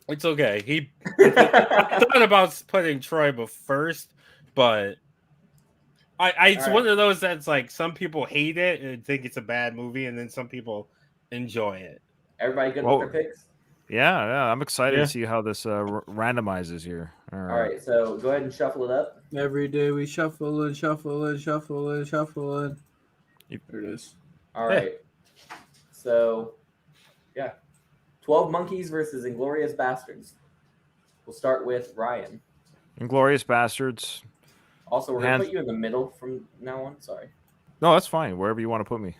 It's okay. He thought about putting Troy first, but it's one of those that's like some people hate it and think it's a bad movie, and then some people enjoy it. Everybody good with their picks? Yeah, I'm excited to see how this randomizes here. All right, so go ahead and shuffle it up. Every day we shuffle and shuffle and shuffle and shuffle and there it is. All right. So, 12 Monkeys versus Inglourious Bastards. We'll start with Ryan. Inglourious Bastards. Also, we're going to put you in the middle from now on. Sorry. No, that's fine. Wherever you want to put me.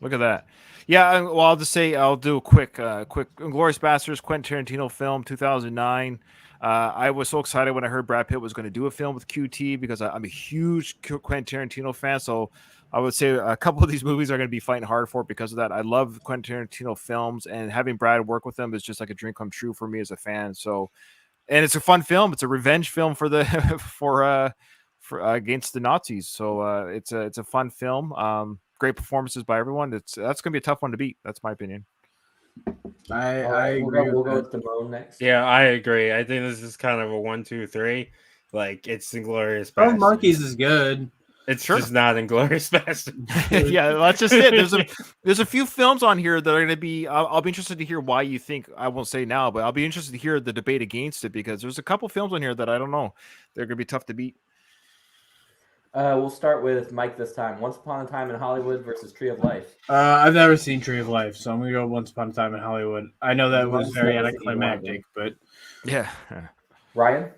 Look at that. Yeah, well, I'll just say I'll do a quick Inglourious Bastards, Quentin Tarantino film, 2009. I was so excited when I heard Brad Pitt was going to do a film with QT because I'm a huge Quentin Tarantino fan. So I would say a couple of these movies are going to be fighting hard for it because of that. I love Quentin Tarantino films, and having Brad work with them is just like a dream come true for me as a fan. So, and it's a fun film. It's a revenge film for against the Nazis. So it's a fun film. Great performances by everyone. That's going to be a tough one to beat. That's my opinion. I agree. We'll go with Damone next. Yeah, I agree. I think this is kind of a 1, 2, 3. Like it's Inglourious Twelve Bastards. Monkeys is good. It's just not Inglourious Bastards. Yeah, that's just it. There's a few films on here that are going to be. I'll be interested to hear why you think. I won't say now, but I'll be interested to hear the debate against it because there's a couple films on here that I don't know. They're going to be tough to beat. We'll start with Mike this time. Once Upon a Time in Hollywood versus Tree of Life. I've never seen Tree of Life, so I'm gonna go Once Upon a Time in Hollywood. I know that was very anticlimactic, but yeah. Ryan?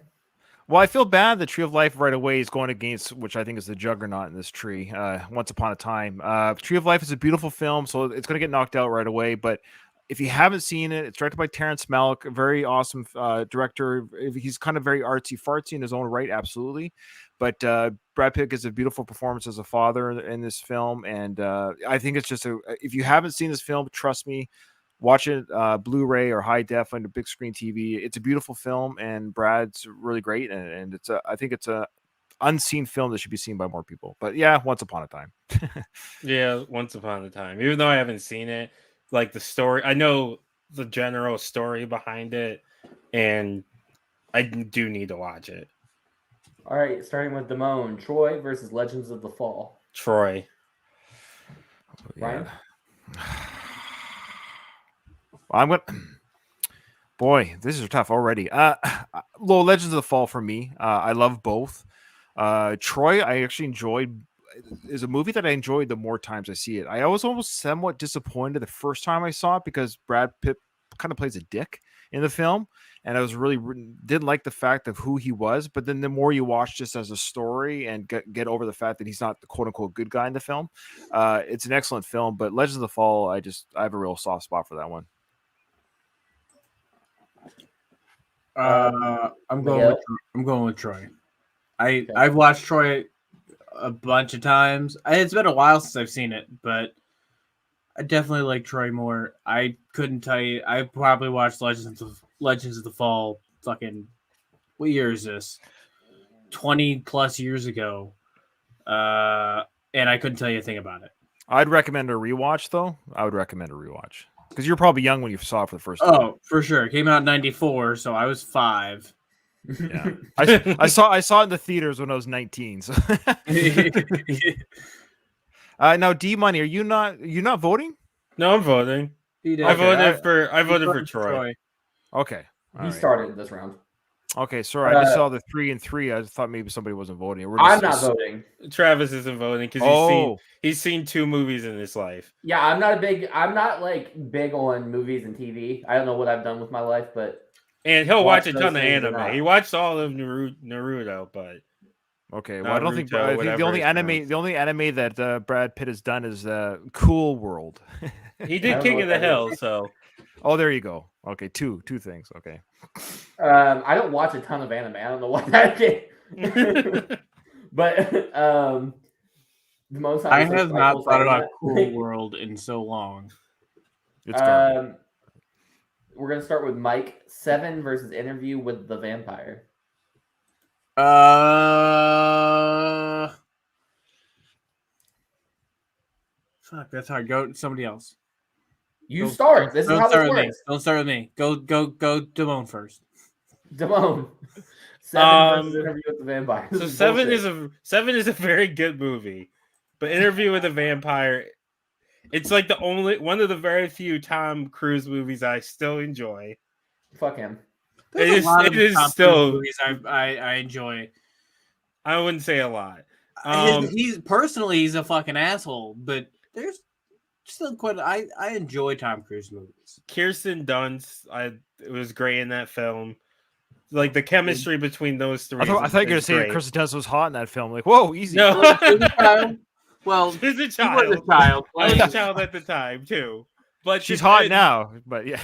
Well, I feel bad that Tree of Life right away is going against, which I think is the juggernaut in this tree, Once Upon a Time. Tree of Life is a beautiful film, so it's going to get knocked out right away. But if you haven't seen it, it's directed by Terrence Malick, a very awesome director. He's kind of very artsy-fartsy in his own right, absolutely. But Brad Pitt gives a beautiful performance as a father in this film. And I think it's just if you haven't seen this film, trust me, watch it Blu-ray or high def on the big screen TV. It's a beautiful film, and Brad's really great. And I think it's a unseen film that should be seen by more people. But yeah, Once Upon a Time. Yeah, Once Upon a Time. Even though I haven't seen it, like the story, I know the general story behind it, and I do need to watch it. All right, starting with Damone. Troy versus Legends of the Fall. Troy. Ryan? I'm going to... Boy, this is tough already. Legends of the Fall for me. I love both. Troy, I actually enjoyed... is a movie that I enjoyed the more times I see it. I was almost somewhat disappointed the first time I saw it because Brad Pitt kind of plays a dick in the film. and I was really didn't like the fact of who he was. But then the more you watch just as a story and get over the fact that he's not the quote unquote good guy in the film, it's an excellent film. But Legends of the Fall, I have a real soft spot for that one. I'm going with Troy. I've watched Troy a bunch of times. It's been a while since I've seen it, but I definitely like Troy more. I couldn't tell you. I probably watched Legends of the Fall. Fucking, what year is this? 20 plus years ago. And I couldn't tell you a thing about it. I'd recommend a rewatch, though. I would recommend a rewatch because you're probably young when you saw it for the first time. Oh, for sure. It came out in '94, so I was 5. Yeah, I saw it in the theaters when I was 19. So. Now, D Money, are you not voting? No, I'm voting. I voted for Troy. Okay, He started this round. Okay, sorry, I just saw the 3 and 3. I thought maybe somebody wasn't voting. I'm not voting. Travis isn't voting because he's seen 2 movies in his life. Yeah, I'm not big on movies and TV. I don't know what I've done with my life, but he'll watch a ton of anime. He watched all of Naruto, but okay. Well, I don't think I think the only anime that Brad Pitt has done is Cool World. He did King of the Hill, so. Oh, there you go. Okay, two things. Okay. I don't watch a ton of anime. I don't know what that is. But the most I have not thought about Cool World in so long. We're gonna start with Mike. 7 versus Interview with the Vampire. Fuck, that's hard. Go somebody else. Start. This is how this works. Don't start with me. Go, Damone first. Damone. 7 versus Interview with the Vampire. So 7 is a very good movie, but Interview with the Vampire, it's like one of the very few Tom Cruise movies I still enjoy. Fuck him. It is still movies I enjoy. I wouldn't say a lot. He's a fucking asshole, but there's still quite. I enjoy Tom Cruise movies. Kirsten Dunst, it was great in that film. Like the chemistry between those 3. I thought you were going to say Kirsten Dunst was hot in that film. Like, whoa, easy. No. Well, she's a child. He was a child. I was a child at the time too. But she's hot now. But yeah,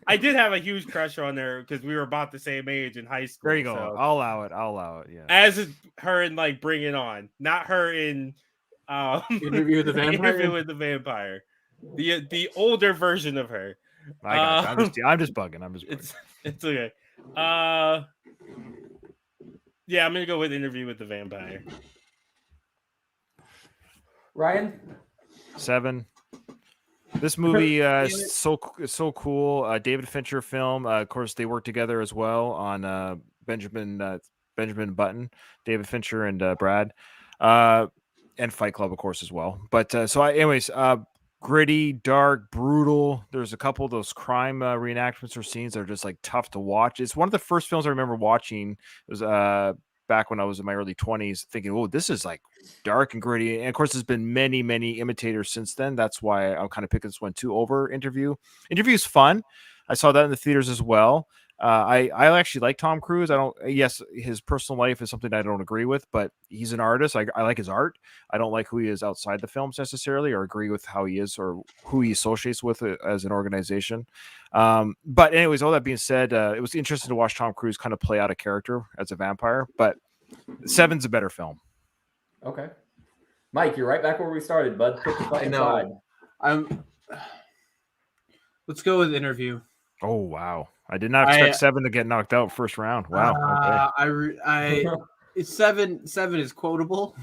I did have a huge crush on her because we were about the same age in high school. There you go. So. I'll allow it. Yeah. As her in like Bring It On, not her in Interview with the Vampire. Interview with the Vampire. The older version of her. I got you. I'm just bugging. It's okay. Yeah, I'm gonna go with Interview with the Vampire. Ryan? 7. This movie is so cool. David Fincher film. Of course, they work together as well on Benjamin Button, David Fincher and Brad, and Fight Club, of course, as well. But anyways, gritty, dark, brutal. There's a couple of those crime reenactments or scenes that are just like tough to watch. It's one of the first films I remember watching. It was back when I was in my early 20s, thinking, "Oh, this is like dark and gritty." And of course, there's been many, many imitators since then. That's why I'm kind of picking this one too over Interview. Interview is fun. I saw that in the theaters as well. I actually like Tom Cruise. Yes, his personal life is something I don't agree with, but he's an artist. I like his art. I don't like who he is outside the films necessarily, or agree with how he is or who he associates with as an organization. But anyways, all that being said, it was interesting to watch Tom Cruise kind of play out a character as a vampire, but 7's a better film. Okay. Mike, you're right back where we started, bud. Pick the fucking side. Let's go with Interview. Oh, wow. I did not expect 7 to get knocked out first round. Wow. Okay. It's 7 is quotable,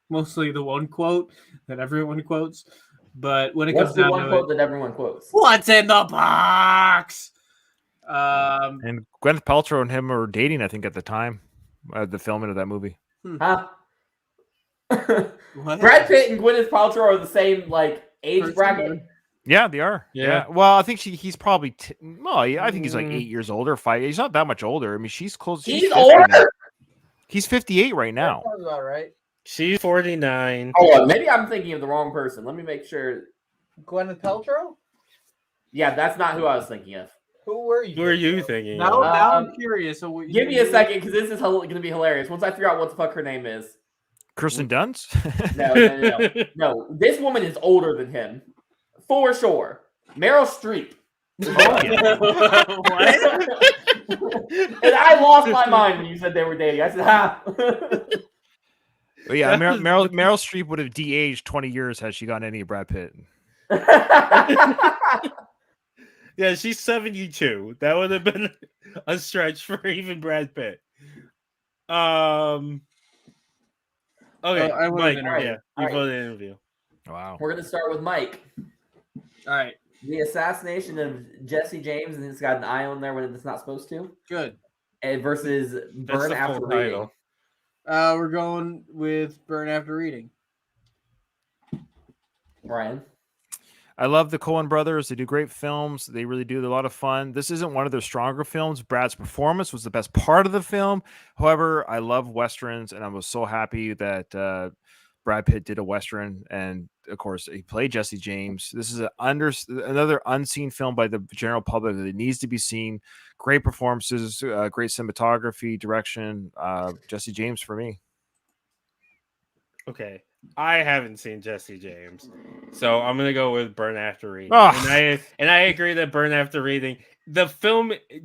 mostly the one quote that everyone quotes. But when it comes down to one quote that everyone quotes? What's in the box? And Gwyneth Paltrow and him were dating, I think, at the time, the filming of that movie. Huh? Brad Pitt and Gwyneth Paltrow are the same age bracket. Yeah, they are. Yeah. Well, I think he's probably. I think he's like 8 years older. 5. He's not that much older. I mean, she's close. He's older. He's 58 right now. That sounds about right. She's 49. Hold on, maybe I'm thinking of the wrong person. Let me make sure. Gwyneth Paltrow? Yeah, that's not who I was thinking of. Who were you? Who are you thinking? Now, of? now I'm curious. So Give me a second, because this is going to be hilarious. Once I figure out what the fuck her name is. Kirsten Dunst. No. This woman is older than him, for sure. Meryl Streep. What? And I lost my mind when you said they were dating. I said, ha. But yeah, Meryl Streep would have de-aged 20 years had she gotten any of Brad Pitt. Yeah, she's 72. That would have been a stretch for even Brad Pitt. Okay, I voted Mike. interview. Yeah, you All right. voted interview. Wow. We're going to start with Mike. All right, The assassination of Jesse James, and it's got an eye on there when it's not supposed to, good. and versus That's Burn the After full Reading. title. We're going with Burn After Reading. Ryan. I love the Coen brothers. They do great films. They really do. They're a lot of fun. This isn't one of their stronger films. Brad's performance was the best part of the film. However, I love Westerns, and I was so happy that Brad Pitt did a Western. And, of course, he played Jesse James. This is another unseen film by the general public that needs to be seen. Great performances, great cinematography, direction. Jesse James for me. Okay. I haven't seen Jesse James, so I'm gonna go with Burn After Reading. Oh. And I agree that Burn After Reading, the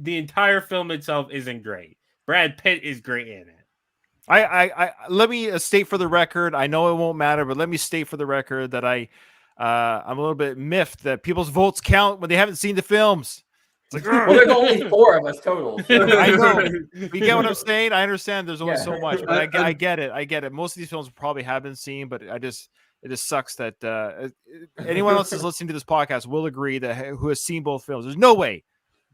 entire film itself isn't great. Brad Pitt is great in it. I let me state for the record. I know it won't matter, but let me state for the record that I'm a little bit miffed that people's votes count when they haven't seen the films. It's like, Well, there's only 4 of us total. I know. You get what I'm saying? I understand there's only Yeah. so much, but I get it. I get it. Most of these films probably have been seen, but it just sucks that anyone else who's listening to this podcast will agree that who has seen both films. There's no way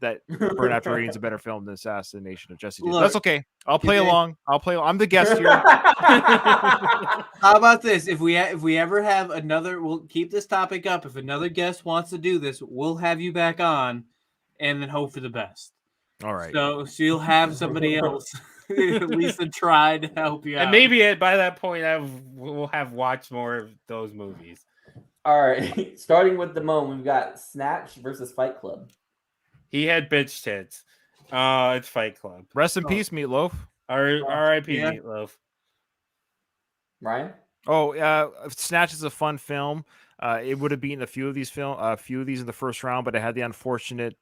that Burn After Reading is a better film than Assassination of Jesse James. Look, That's okay. I'll play along. I'm the guest here. How about this? If we ever have another, we'll keep this topic up. If another guest wants to do this, we'll have you back on, and then hope for the best. All right. So you'll have somebody else at least to try to help you out. And maybe by that point, we'll have watched more of those movies. All right. Starting with the moment, we've got Snatch versus Fight Club. He had bitch tits. It's Fight Club. Rest in peace, Meatloaf. R.I.P. Yeah. Meatloaf. Ryan? Oh, Snatch is a fun film. It would have beaten a few of these in the first round, but it had the unfortunate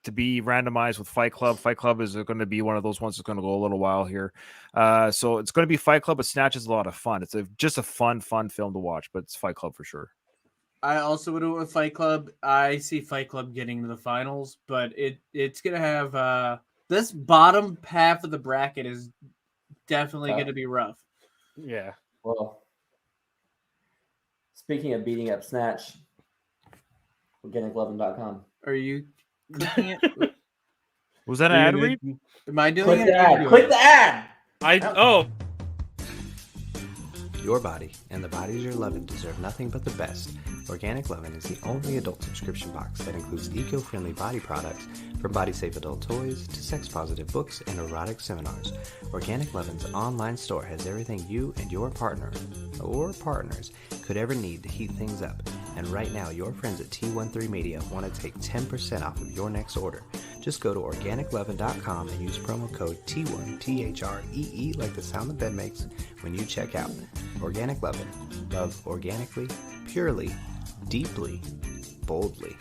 to be randomized with Fight Club. Fight Club is going to be one of those ones that's going to go a little while here. So it's going to be Fight Club, but Snatch is a lot of fun. It's just a fun film to watch, but it's Fight Club for sure. I also would have went with Fight Club. I see Fight Club getting to the finals, but it's gonna have this bottom half of the bracket is definitely gonna be rough. Yeah. Well, speaking of beating up Snatch, organiclovin.com. Are you clicking it? Was that an ad read? Am I doing Click it? the Or are you ad. doing Click it? the ad. Your body and the bodies you're loving deserve nothing but the best. Organic Lovin' is the only adult subscription box that includes eco-friendly body products, from body-safe adult toys to sex-positive books and erotic seminars. Organic Lovin's online store has everything you and your partner or partners could ever need to heat things up. And right now, your friends at T13 Media want to take 10% off of your next order. Just go to organiclovin.com and use promo code T1, T-H-R-E-E, like the sound the bed makes, when you check out. Organic Lovin'. Love organically, purely, deeply, boldly.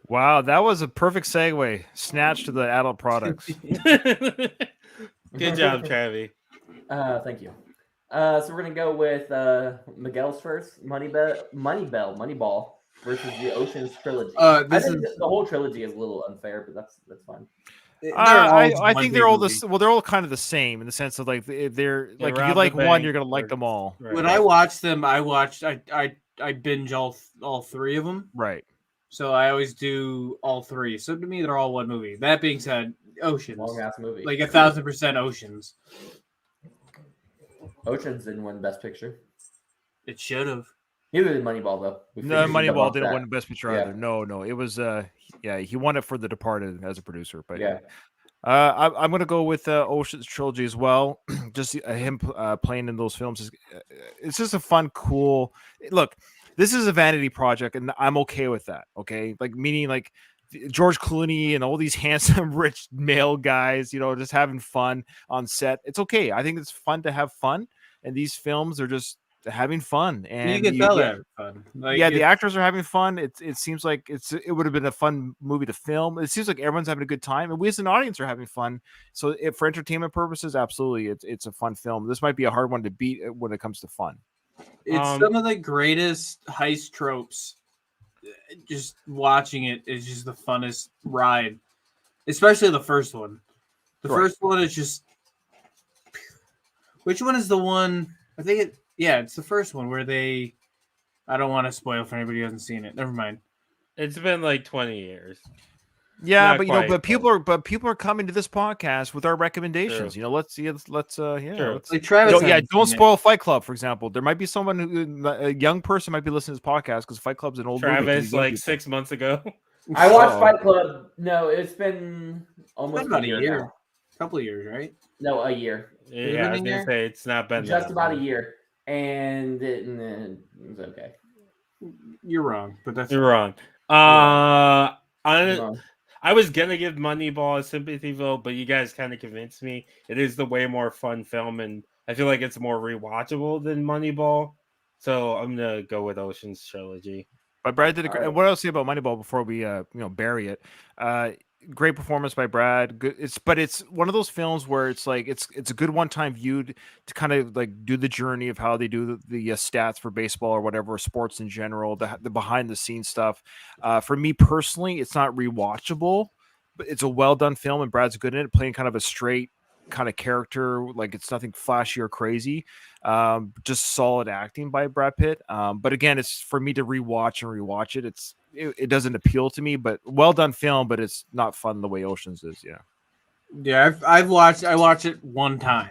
Wow, that was a perfect segue. Snatch to the adult products. Good job, Travi. Thank you. So we're gonna go with Miguel's first, Moneyball versus the Ocean's trilogy. I think the whole trilogy is a little unfair, but that's fine. I think they're all they're all kind of the same in the sense of like they're like if you like one, you're gonna like them all. Right. When I watched them, I binge all 3 of them. Right. So I always do all 3. So to me, they're all one movie. That being said, Oceans, Long ass movie. like 1,000% Oceans. Oceans didn't win Best Picture. It should have. Neither did Moneyball though. No, Moneyball didn't win Best Picture either. No, it was he won it for The Departed as a producer. But yeah, I'm gonna go with Ocean's trilogy as well. Just him playing in those films it's just a fun, cool look. this is a vanity project, and I'm okay with that. Okay, like meaning like George Clooney and all these handsome, rich male guys, just having fun on set. It's okay. I think it's fun to have fun, and these films are just having fun. And You can tell they're having fun. Like, yeah, the actors are having fun. It seems like it would have been a fun movie to film. It seems like everyone's having a good time, and we as an audience are having fun. So, for entertainment purposes, absolutely, it's a fun film. This might be a hard one to beat when it comes to fun. It's some of the greatest heist tropes. Just watching it is just the funnest ride, especially the first one. The first one is just. Which one is the one? I think it's the first one where they. I don't want to spoil for anybody who hasn't seen it. Never mind. It's been like 20 years. Yeah, Not but quite, people are coming to this podcast with our recommendations. True. Let's True. Like Travis, don't spoil Fight Club, for example. There might be someone a young person might be listening to this podcast because Fight Club's an old movie. Travis, like 6 months ago. I watched Fight Club. No, it's been almost about a year. now. Couple of years, right? No, a year. Yeah, I was gonna say it's not been Just that about a long. year, and it was okay. You're wrong, but that's You're wrong. Wrong. I was gonna give Moneyball a sympathy vote, but you guys kind of convinced me. It is the way more fun film, and I feel like it's more rewatchable than Moneyball. So I'm gonna go with Ocean's Trilogy. But Brad did a great. What else say about Moneyball before we bury it? Great performance by Brad. Good. It's one of those films where it's like it's a good one-time view to kind of like do the journey of how they do the stats for baseball or whatever, sports in general, the behind the scenes stuff. For me personally, it's not rewatchable, but it's a well done film, and Brad's good in it, playing kind of a straight kind of character. Like it's nothing flashy or crazy. Just solid acting by Brad Pitt. But again, it's for me to rewatch it. It doesn't appeal to me, but well done film, but it's not fun the way Oceans is. Yeah, I watched it one time,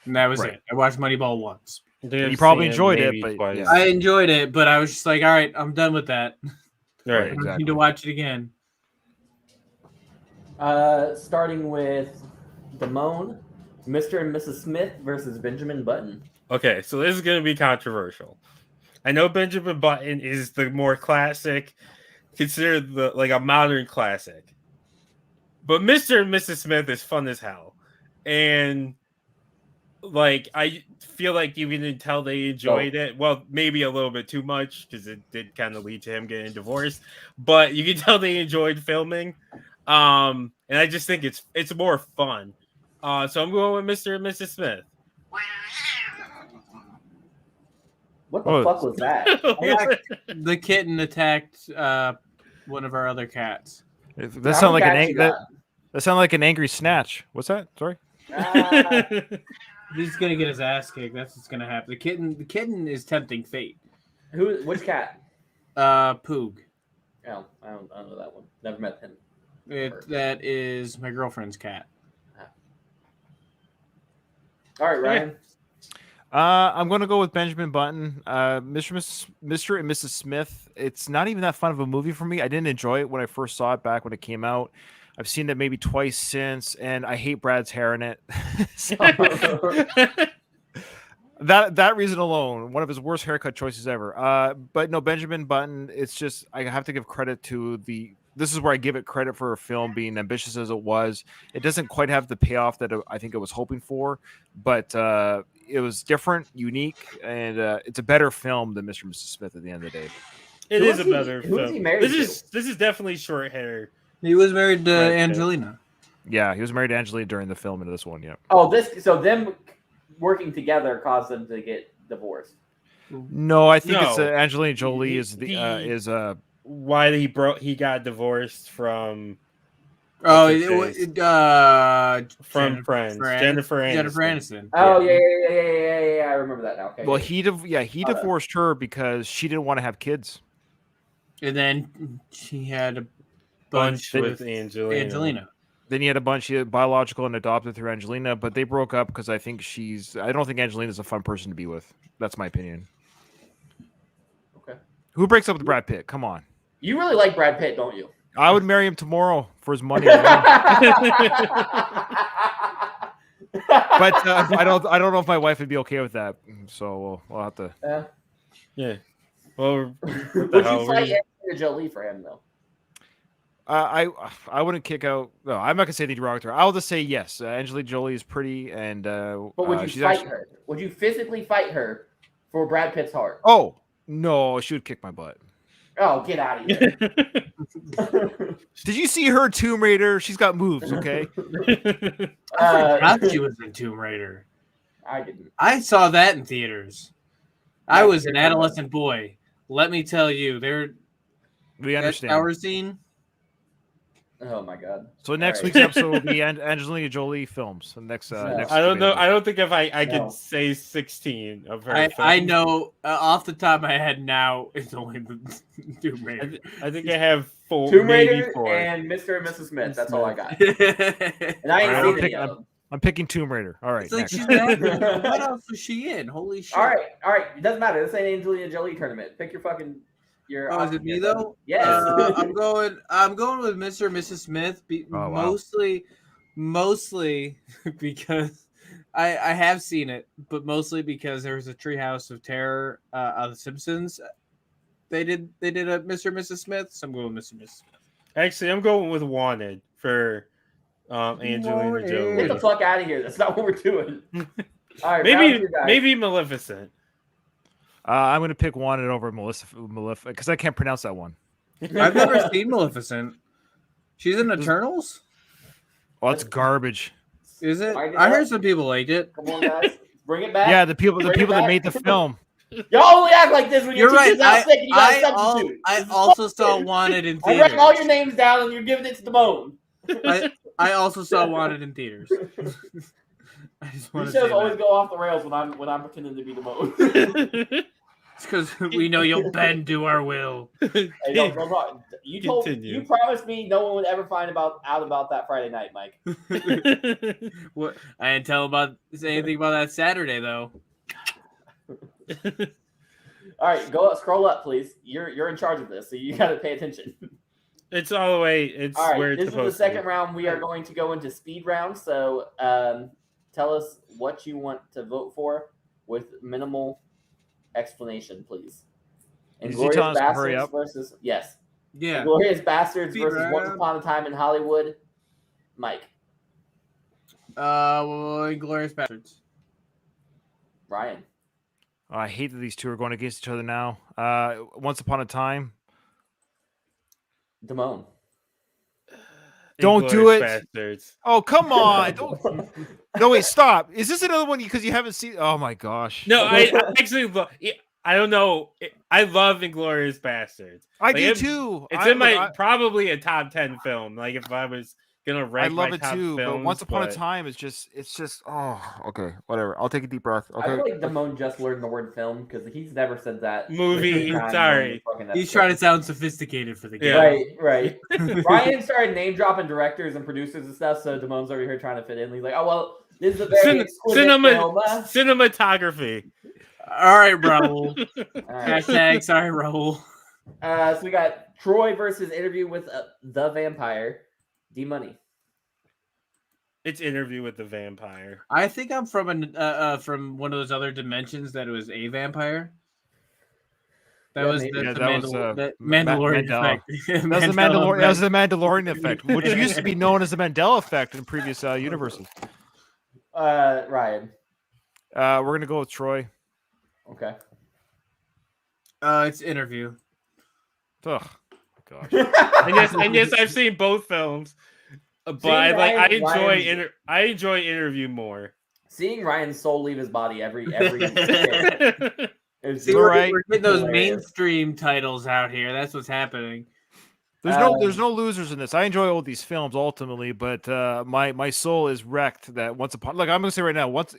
and that was Right. it. I watched Moneyball once. You probably enjoyed it, but twice. yeah. I enjoyed it, but I was just like, all right, I'm done with that. Right. I don't Exactly. need to watch it again. Starting with Damone, Mr. and Mrs. Smith versus Benjamin Button. Okay, so this is going to be controversial. I know Benjamin Button is the more classic, considered like a modern classic. But Mr. and Mrs. Smith is fun as hell. And like I feel like you can tell they enjoyed it. Well, maybe a little bit too much because it did kind of lead to him getting divorced. But you can tell they enjoyed filming. And I just think it's more fun. So I'm going with Mr. and Mrs. Smith. What the fuck was that? The kitten attacked one of our other cats. That sounded like an angry snatch. What's that? Sorry. He's gonna get his ass kicked. That's what's gonna happen. The kitten is tempting fate. Which cat? Poog. Oh, I don't know that one. Never met him. That is my girlfriend's cat. All right, Ryan. I'm going to go with Benjamin Button. Mr. and Mrs. Smith. It's not even that fun of a movie for me. I didn't enjoy it when I first saw it back when it came out. I've seen it maybe twice since, and I hate Brad's hair in it. So, that reason alone, one of his worst haircut choices ever. But no, Benjamin Button. It's just I have to give credit to This is where I give it credit for a film being ambitious as it was. It doesn't quite have the payoff that I think it was hoping for, but it was different, unique, and it's a better film than Mr. and Mrs. Smith at the end of the day. It is a better Who is film. he married to? This is definitely short hair. He was married to Right, Angelina. Yeah, he was married to Angelina during the filming of this one. Yeah. So them working together caused them to get divorced. No, I think it's No. Angelina Jolie Why he got divorced from Oh, from Friends. Jennifer Aniston. Oh yeah. I remember that now. Okay. Well, he divorced her because she didn't want to have kids. And then she had a bunch with Angelina. Then he had a bunch of biological and adopted through Angelina, but they broke up because I don't think Angelina's a fun person to be with. That's my opinion. Okay. Who breaks up with Brad Pitt? Come on. You really like Brad Pitt, don't you? I would marry him tomorrow for his money. But I don't know if my wife would be okay with that. So we'll have to. Yeah. Well, Would the hell, you we're fight gonna- Angelina Jolie for him though? I wouldn't kick out. No, I'm not gonna say anything derogatory. I'll just say yes. Angelina Jolie is pretty, and But would you she's fight actually. her? Would you physically fight her for Brad Pitt's heart? Oh no, she would kick my butt. Oh, get out of here! Did you see her Tomb Raider? She's got moves. Okay. I forgot she was in Tomb Raider. I didn't. I saw that in theaters. I Yeah, was an you're right. adolescent boy. Let me tell you, We that understand. shower scene. Oh my god! So next All right. week's episode will be Angelina Jolie films. The next, No. next. I don't know. Debatable. I don't think if I No. could say 16 of her. I films. know off the top of my head now. It's only the Tomb I, Raider. I think I have four, Tomb maybe Raider four. and Mr. and Mrs. Smith. That's all I got. It's And I ain't Alright, seen I'll any pick- of them. I'm picking Tomb Raider. All right. like next. she's not. What else was she in? Holy shit! All right. It doesn't matter. This ain't Angelina Jolie tournament. Pick your fucking. Your. Oh, is it me though? Yes. I'm going with Mr. and Mrs. Smith. Oh, wow. Mostly because I have seen it, but mostly because there was a Treehouse of Terror on The Simpsons. They did a Mr. and Mrs. Smith, so I'm going with Mr. and Mrs. Smith. Actually, I'm going with Wanted for Angelina Wanted. Get Jolie. the fuck out of here. That's not what we're doing. All right. round Maybe two, guys. maybe Maleficent. I'm going to pick Wanted over Maleficent because I can't pronounce that one. I've never seen Maleficent. She's in Eternals. Oh, that's garbage. Is it? Find it I heard up. some people liked it. Come on, guys. Bring it back. Yeah, the people Bring it that back. made the film. Y'all only act like this when You're your right. teacher's out sick and you got a substitute. I also saw Wanted in I theaters. write all your names down and you're giving it to Damone. I also saw Wanted in theaters. I just want These to say shows always that. go off the rails when I'm pretending to be Damone. It's because we know you'll bend to our will. Hey, don't talk. You Continue. promised me no one would ever find out about that Friday night, Mike. What? I didn't say anything about that Saturday though. All right, go scroll up, please. You're in charge of this, so you got to pay attention. It's all the way. It's All where right, it's this is the supposed second to be. round. We are going to go into speed round. So tell us what you want to vote for with minimal explanation, please. Is he telling us to hurry up? Versus yes. Yeah. Glorious Bastards Speed versus Once round. Upon a Time in Hollywood. Mike, Well, Inglourious Bastards. Ryan, Oh, I hate that these two are going against each other now. Once Upon a Time. Damone. Don't do Inglourious it. Bastards. Oh, come on. Don't. No, wait, stop. Is this another one because you haven't seen? Oh, my gosh. No, I actually. I don't know. I love Inglourious Bastards. I Like, do it- too. It's I, in my like, probably a top 10 film. Like if I was gonna I rank love my it top too. films, But Once Upon a but- Time is just. Oh, okay. Whatever. I'll take a deep breath. I feel Okay. like Damone just learned the word film because he's never said that. Movie, the time sorry. during the fucking He's episode. trying to sound sophisticated for the game. Yeah. Right. Ryan started name dropping directors and producers and stuff, so Damone's over here trying to fit in. He's like, "Oh well, this is a very exquisite film." Cinematography. All right, Raul. All right. Hashtag sorry, Raul. So we got Troy versus Interview with the Vampire. D Money. It's Interview with the Vampire. I think I'm from one of those other dimensions that it was a vampire. That Yeah, was maybe. the, Yeah, the that was, the Ma- Mandalorian Mandela. effect. That was the Mandalorian. That was the Mandalorian effect, which used to be known as the Mandela effect in previous universes. Ryan. We're gonna go with Troy. Okay. It's Interview. Ugh, gosh. And yes, I've seen both films, but Seeing I enjoy Interview more. Seeing Ryan's soul leave his body every is See, All we're, right. we're getting those Hilarious. mainstream titles out here. That's what's happening. There's no losers in this. I enjoy all these films ultimately, but my soul is wrecked that I'm gonna say right now, Once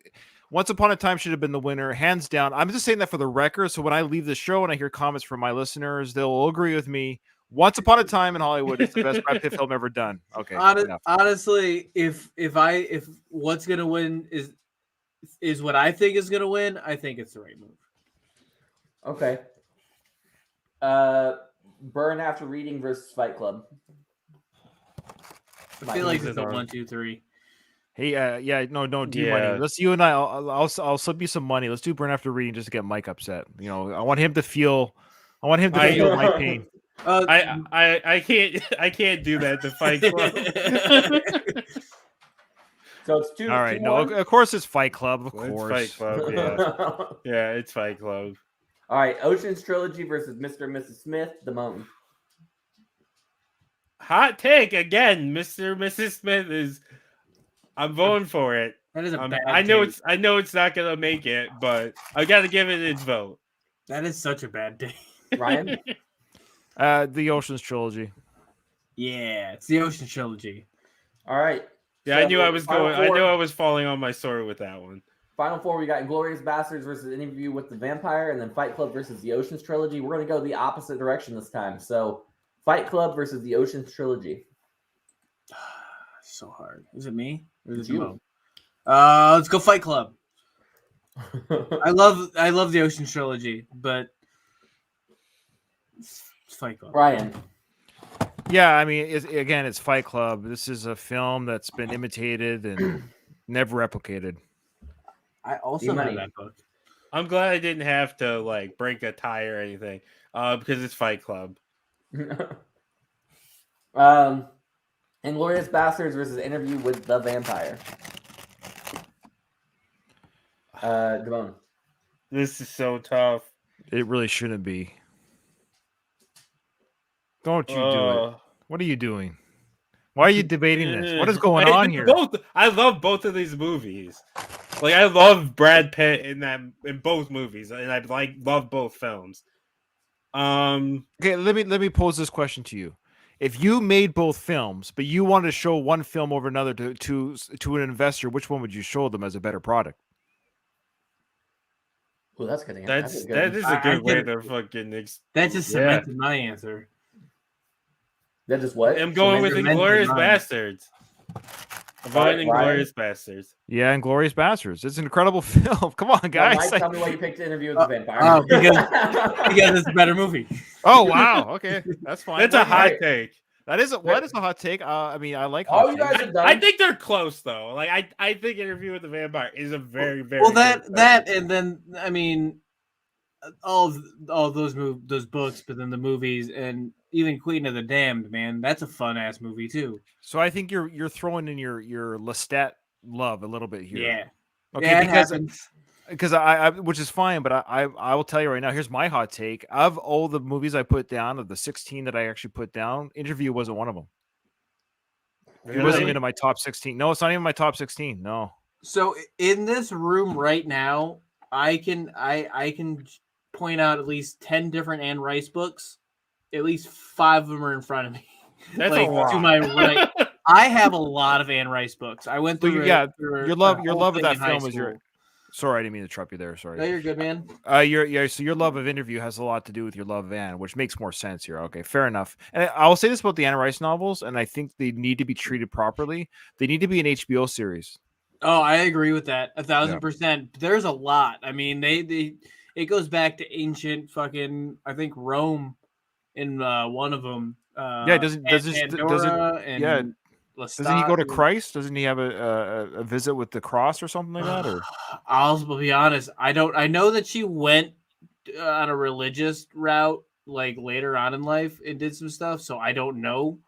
Upon a Time should have been the winner, hands down. I'm just saying that for the record, so when I leave the show and I hear comments from my listeners, they'll all agree with me. Once Upon a Time in Hollywood is the best Brad Pitt film ever done. Okay. enough. Honestly, if what's gonna win is what I think is gonna win, I think it's the right move. Okay. Burn After Reading versus Fight Club. I feel like Mike, it's a are- 1, 2, 3. Hey, no, D Yeah. money. Let's you and I'll slip you some money. Let's do Burn After Reading just to get Mike upset. You know, I want him to feel I want him to I- feel my pain. I can't do that to Fight Club. So it's two. All right, 2-1? no, of course it's Fight Club. Of It's course, Fight Club. Yeah. Yeah, it's Fight Club. All right, Ocean's Trilogy versus Mr. and Mrs. Smith. Damone. Hot take again, Mr. and Mrs. Smith is. I'm voting for it. That is a bad I know take. I know it's not gonna make it, but I got to give it its vote. That is such a bad take. Ryan. The Ocean's Trilogy. Yeah, it's the Ocean Trilogy. All right. Yeah, I So, knew I was Final going. I Four. knew I was falling on my sword with that one. Final four, we got Inglourious Bastards versus Interview with the Vampire, and then Fight Club versus the Ocean's Trilogy. We're going to go the opposite direction this time. So, Fight Club versus the Ocean's Trilogy. So hard. Is it me? Or is It's it you. Mo? Let's go Fight Club. I love the Ocean Trilogy, but it's Fight Club. Ryan. Yeah, I mean, it's Fight Club. This is a film that's been imitated and never replicated. I also You know money. that book. I'm glad I didn't have to like break a tie or anything, because it's Fight Club. Inglourious Bastards versus Interview with the Vampire. Damone. This is so tough. It really shouldn't be. Don't you do it. What are you doing? Why are you debating this? What is going on here? I love both of these movies. Like I love Brad Pitt in both movies, and I love both films. Okay, let me pose this question to you. If you made both films, but you wanted to show one film over another to an investor, which one would you show them as a better product? Oh, that's good. that is a good way to fucking. That just cemented my answer. That just what? I'm going with Cemented Inglourious mine. Bastards. I'm voting Ryan? Inglourious Bastards. Yeah, Inglourious Bastards. It's an incredible film. Come on, Now, guys. Mike, tell me why you picked Interview with the Vampire. Oh, because it's a better movie. Oh wow. Okay, that's fine. That's a hot right. take. That is a hot take. I mean, I like. All hot you takes. guys have done. I think they're close though. Like I think Interview with the Vampire is a very very Well, good film. that and then I mean, all those books, but then the movies and even Queen of the Damned, man, that's a fun ass movie too. So I think you're throwing in your Lestat love a little bit here. Yeah. Okay, Yeah, it happens. because I which is fine, but I will tell you right now. Here's my hot take. Of all the movies I put down, of the 16 that I actually put down, Interview wasn't one of them. It wasn't Really? even in my top 16. No, it's not even my top 16. No. So in this room right now, I can point out at least 10 different Anne Rice books. At least 5 of them are in front of me. That's like a lot. to my right. I have a lot of Anne Rice books. I went So through. your love of thing that in high film is your. school. Sorry, I didn't mean to interrupt you there. Sorry. No, you're good, man. So your love of Interview has a lot to do with your love of Anne, which makes more sense here. Okay, fair enough. And I'll say this about the Anne Rice novels, and I think they need to be treated properly. They need to be an HBO series. Oh, I agree with that 1,000%. There's a lot. I mean, it goes back to ancient fucking, I think, Rome in one of them. Doesn't he go to Christ? Doesn't he have a visit with the cross or something like that? Or I'll be honest. I know that she went on a religious route like later on in life and did some stuff. So I don't know.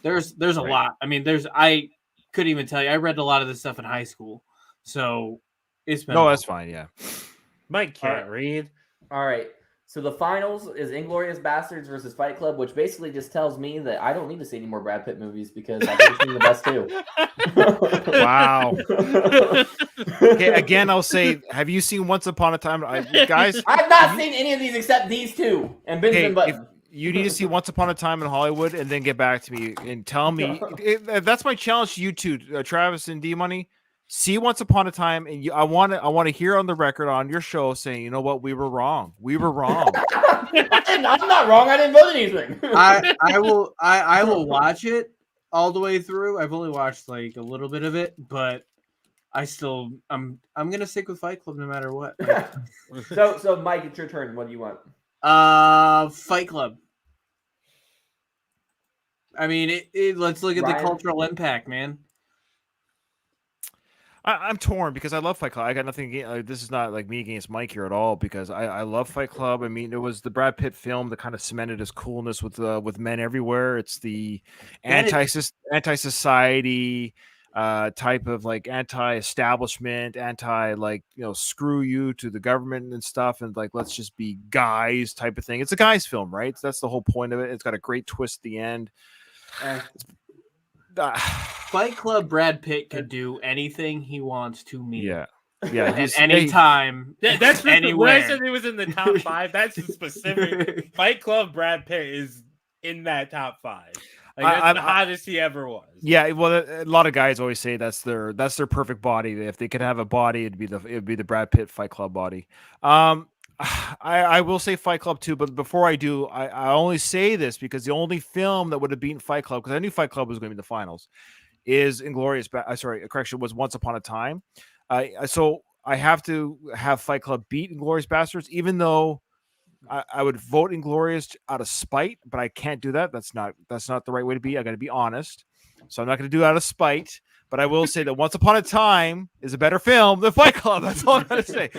There's a lot. I mean, I couldn't even tell you. I read a lot of this stuff in high school. So it's been no, that's fine. Yeah. Mike can't read. All right. So the finals is Inglourious Bastards versus Fight Club, which basically just tells me that I don't need to see any more Brad Pitt movies because I've seen the best two. Wow. Okay, again, I'll say, have you seen Once Upon a Time? Guys, I've not seen any of these except these two and Benjamin Button. You need to see Once Upon a Time in Hollywood and then get back to me and tell me. That's my challenge to you two, Travis and D Money. See Once Upon a Time, and I want to hear on the record on your show saying, you know what, we were wrong. We were wrong. I'm not wrong. I didn't vote anything. I will watch it all the way through. I've only watched like a little bit of it, but I'm gonna stick with Fight Club no matter what. So Mike, it's your turn. What do you want? Fight Club. I mean, let's look at Ryan? the cultural impact, man. I'm torn because I love Fight Club. I got nothing against, this is not like me against Mike here at all because I love Fight Club. I mean, it was the Brad Pitt film that kind of cemented his coolness with men everywhere. It's the anti-society type of like anti-establishment, like screw you to the government and stuff, and like let's just be guys type of thing. It's a guys film, right? So that's the whole point of it. It's got a great twist at the end. Fight Club Brad Pitt could do anything he wants to me. Yeah. At any time. That's anywhere. when I said it was in the top 5. That's specific. Fight Club Brad Pitt is in that top 5. Like that's the hottest he ever was. Yeah, well, a lot of guys always say that's their perfect body. If they could have a body, it'd be the Brad Pitt Fight Club body. I will say Fight Club too, but before I do, I only say this because the only film that would have beaten Fight Club, because I knew Fight Club was going to be the finals, is was Once Upon a Time. So I have to have Fight Club beat Inglourious Basterds, even though I would vote Inglourious out of spite, but I can't do that. That's not the right way to be. I got to be honest. So I'm not going to do it out of spite. But I will say that Once Upon a Time is a better film than Fight Club. That's all I'm going to say.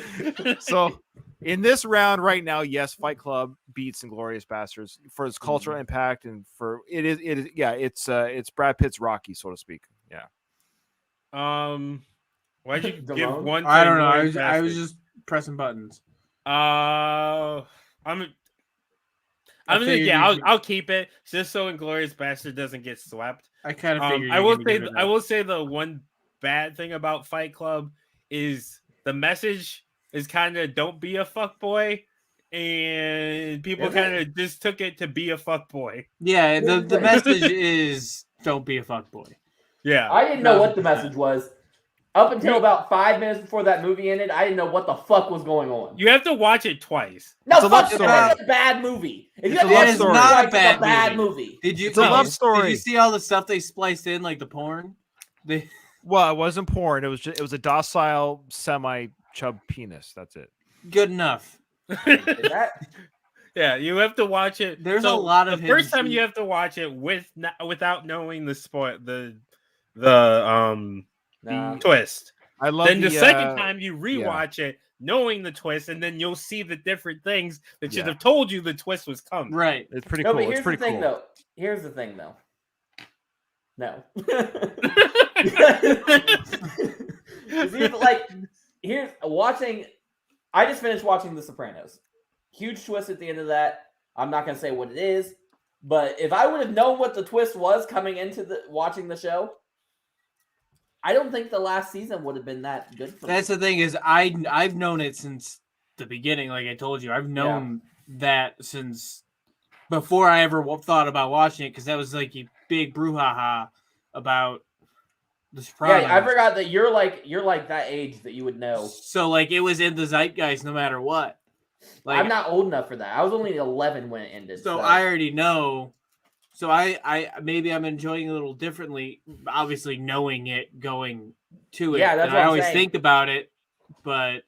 So in this round right now, yes, Fight Club beats Inglourious Basterds for its cultural impact and for it's Brad Pitt's Rocky, so to speak. Yeah. Why'd you give one? I don't know. I was just pressing buttons. I'll keep it just so Inglourious Bastard doesn't get swept. I kind of figured. I will say the one bad thing about Fight Club is the message is kind of don't be a fuckboy, and people kind of just took it to be a fuckboy. Yeah, the message is don't be a fuckboy. Yeah, I didn't know what the message was. Up until about 5 minutes before that movie ended, I didn't know what the fuck was going on. You have to watch it twice. No, fuck it. That's a bad movie. If you have it's not a bad movie. It's a love story. Did you see all the stuff they spliced in, like the porn? Well, it wasn't porn. It was a docile semi-chub penis. That's it. Good enough. Yeah, you have to watch it. There's a lot of the first time you have to watch it without knowing the twist. I love. Then the second time you rewatch it, knowing the twist, and then you'll see the different things that should have told you the twist was coming. Right. It's pretty cool. But it's pretty cool. Here's the thing, though. No. Here's watching. I just finished watching The Sopranos. Huge twist at the end of that. I'm not gonna say what it is, but if I would have known what the twist was coming into watching the show, I don't think the last season would have been that good for me. That's the thing is I've known it since the beginning. Like I told you, I've known that since before I ever thought about watching it because that was like a big brouhaha about The Sopranos. Yeah, I forgot that you're like that age that you would know. So like it was in the zeitgeist no matter what. Like I'm not old enough for that. I was only 11 when it ended. So I already know. So I maybe I'm enjoying it a little differently, obviously knowing it going to it. Yeah, that's what I I'm always saying. think about it, but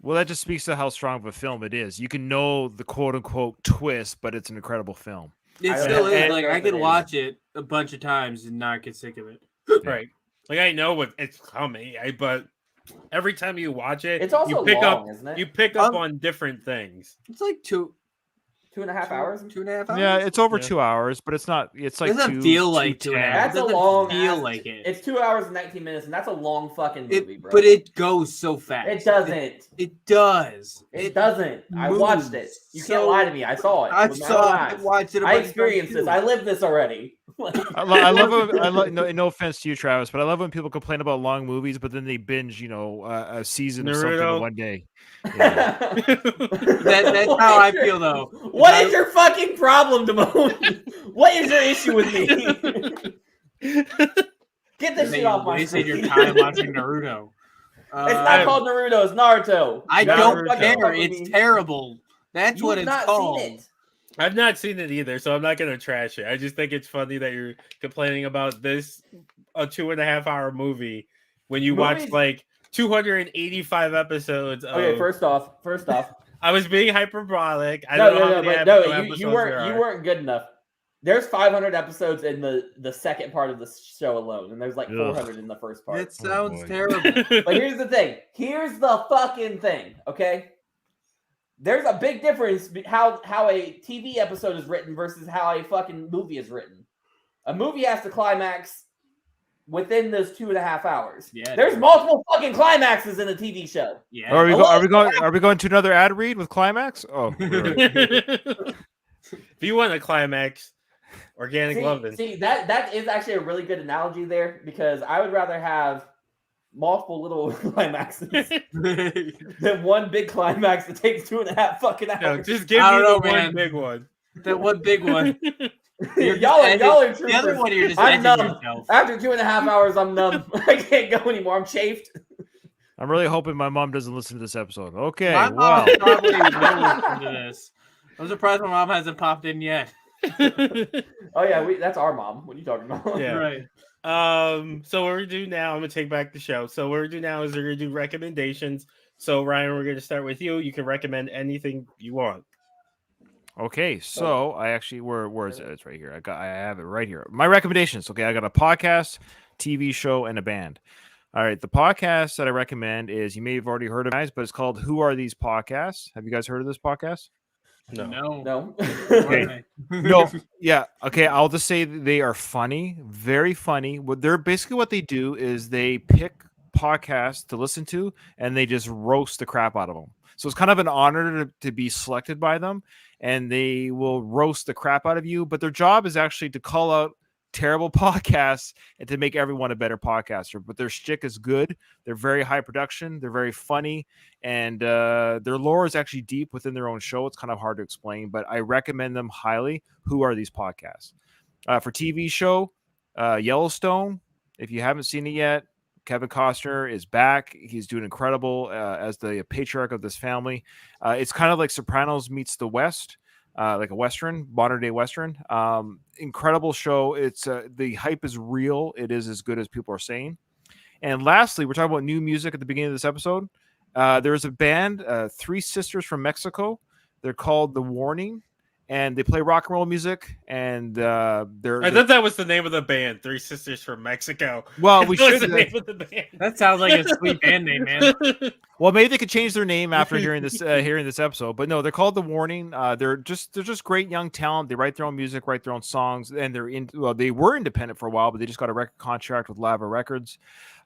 well, that just speaks to how strong of a film it is. You can know the quote unquote twist, but it's an incredible film. It still is. Like I could watch it a bunch of times and not get sick of it. Right. Like I know what it's coming, but every time you watch it, it's also long, isn't it? You pick up on different things. It's like 2.5 hours? 2.5 hours? Yeah, it's over 2 hours, but it's not. It's like it doesn't feel like 2.5. That's it a long. Feel like it. It's 2 hours and 19 minutes, and that's a long fucking movie, bro. But it goes so fast. It doesn't. It does. It doesn't. I watched it. You can't lie to me. I saw it. I watched it. I experienced this. I lived this already. I love. No offense to you, Travis, but I love when people complain about long movies, but then they binge, a season of something in one day. Yeah. That's how I feel, though. What is your fucking problem, Damone? What is your issue with me? Get this shit off my screen. Wasting your time watching Naruto. It's not called Naruto. It's Naruto. I don't care. It's terrible. That's what it's called. Seen it. I've not seen it either, so I'm not going to trash it. I just think it's funny that you're complaining about this a 2.5 hour movie when you watch like 285 episodes. Okay, first off, I was being hyperbolic. You weren't good enough. There's 500 episodes in the second part of the show alone, and there's like Ugh. 400 in the first part. It sounds boy. terrible. But here's the thing. Here's the fucking thing, okay? There's a big difference how a TV episode is written versus how a fucking movie is written. A movie has to climax within those 2.5 hours. Yeah, There's dude. multiple fucking climaxes in a TV show. Yeah. Are we, Hello? are we going to another ad read with climax? Oh, we're right. If you want a climax, organic loving. See, that is actually a really good analogy there because I would rather have multiple little climaxes than one big climax that takes 2.5 fucking hours. No, just give I me don't the know, one man. big one. That one big one. y'all are The other troopers. one, you're just I'm edging numb. yourself. After 2.5 hours, I'm numb. I can't go anymore. I'm chafed. I'm really hoping my mom doesn't listen to this episode. Okay, My well, mom probably will listen to this. I'm surprised my mom hasn't popped in yet. Oh yeah, that's our mom. What are you talking about? Yeah. Right. So what we do now, I'm gonna take back the show. So what we do now is we're gonna do recommendations. So Ryan, we're gonna start with you. You can recommend anything you want. okay. So I actually, where is it? It's right here. I have it right here. My recommendations. Okay, I got a podcast, TV show, and a band. All right, the podcast that I recommend is you may have already heard of it, guys, but it's called Who Are These Podcasts? Have you guys heard of this podcast? No. No. Okay. No, yeah, okay. I'll just say that they are funny, very funny. What they're basically what they do is they pick podcasts to listen to and they just roast the crap out of them. So it's kind of an honor to be selected by them, and they will roast the crap out of you. But their job is actually to call out terrible podcasts and to make everyone a better podcaster. But their shtick is good. They're very high production. They're very funny, and their lore is actually deep within their own show. It's kind of hard to explain, but I recommend them highly. Who Are These Podcasts? For TV show, Yellowstone. If you haven't seen it yet, Kevin Costner is back. He's doing incredible as the patriarch of this family. It's kind of like Sopranos meets the West. Like a Western, modern day Western. Incredible show. It's the hype is real. It is as good as people are saying. And lastly, we're talking about new music at the beginning of this episode. There's a band, three sisters from Mexico. They're called The Warning, and they play rock and roll music. And I thought that was the name of the band, Three Sisters from Mexico. well, we That was should. the name of the band. That sounds like a sweet band name, man. Well, maybe they could change their name after hearing this episode. But no, they're called The Warning. They're just great young talent. They write their own music, write their own songs, and they were independent for a while, but they just got a record contract with Lava Records.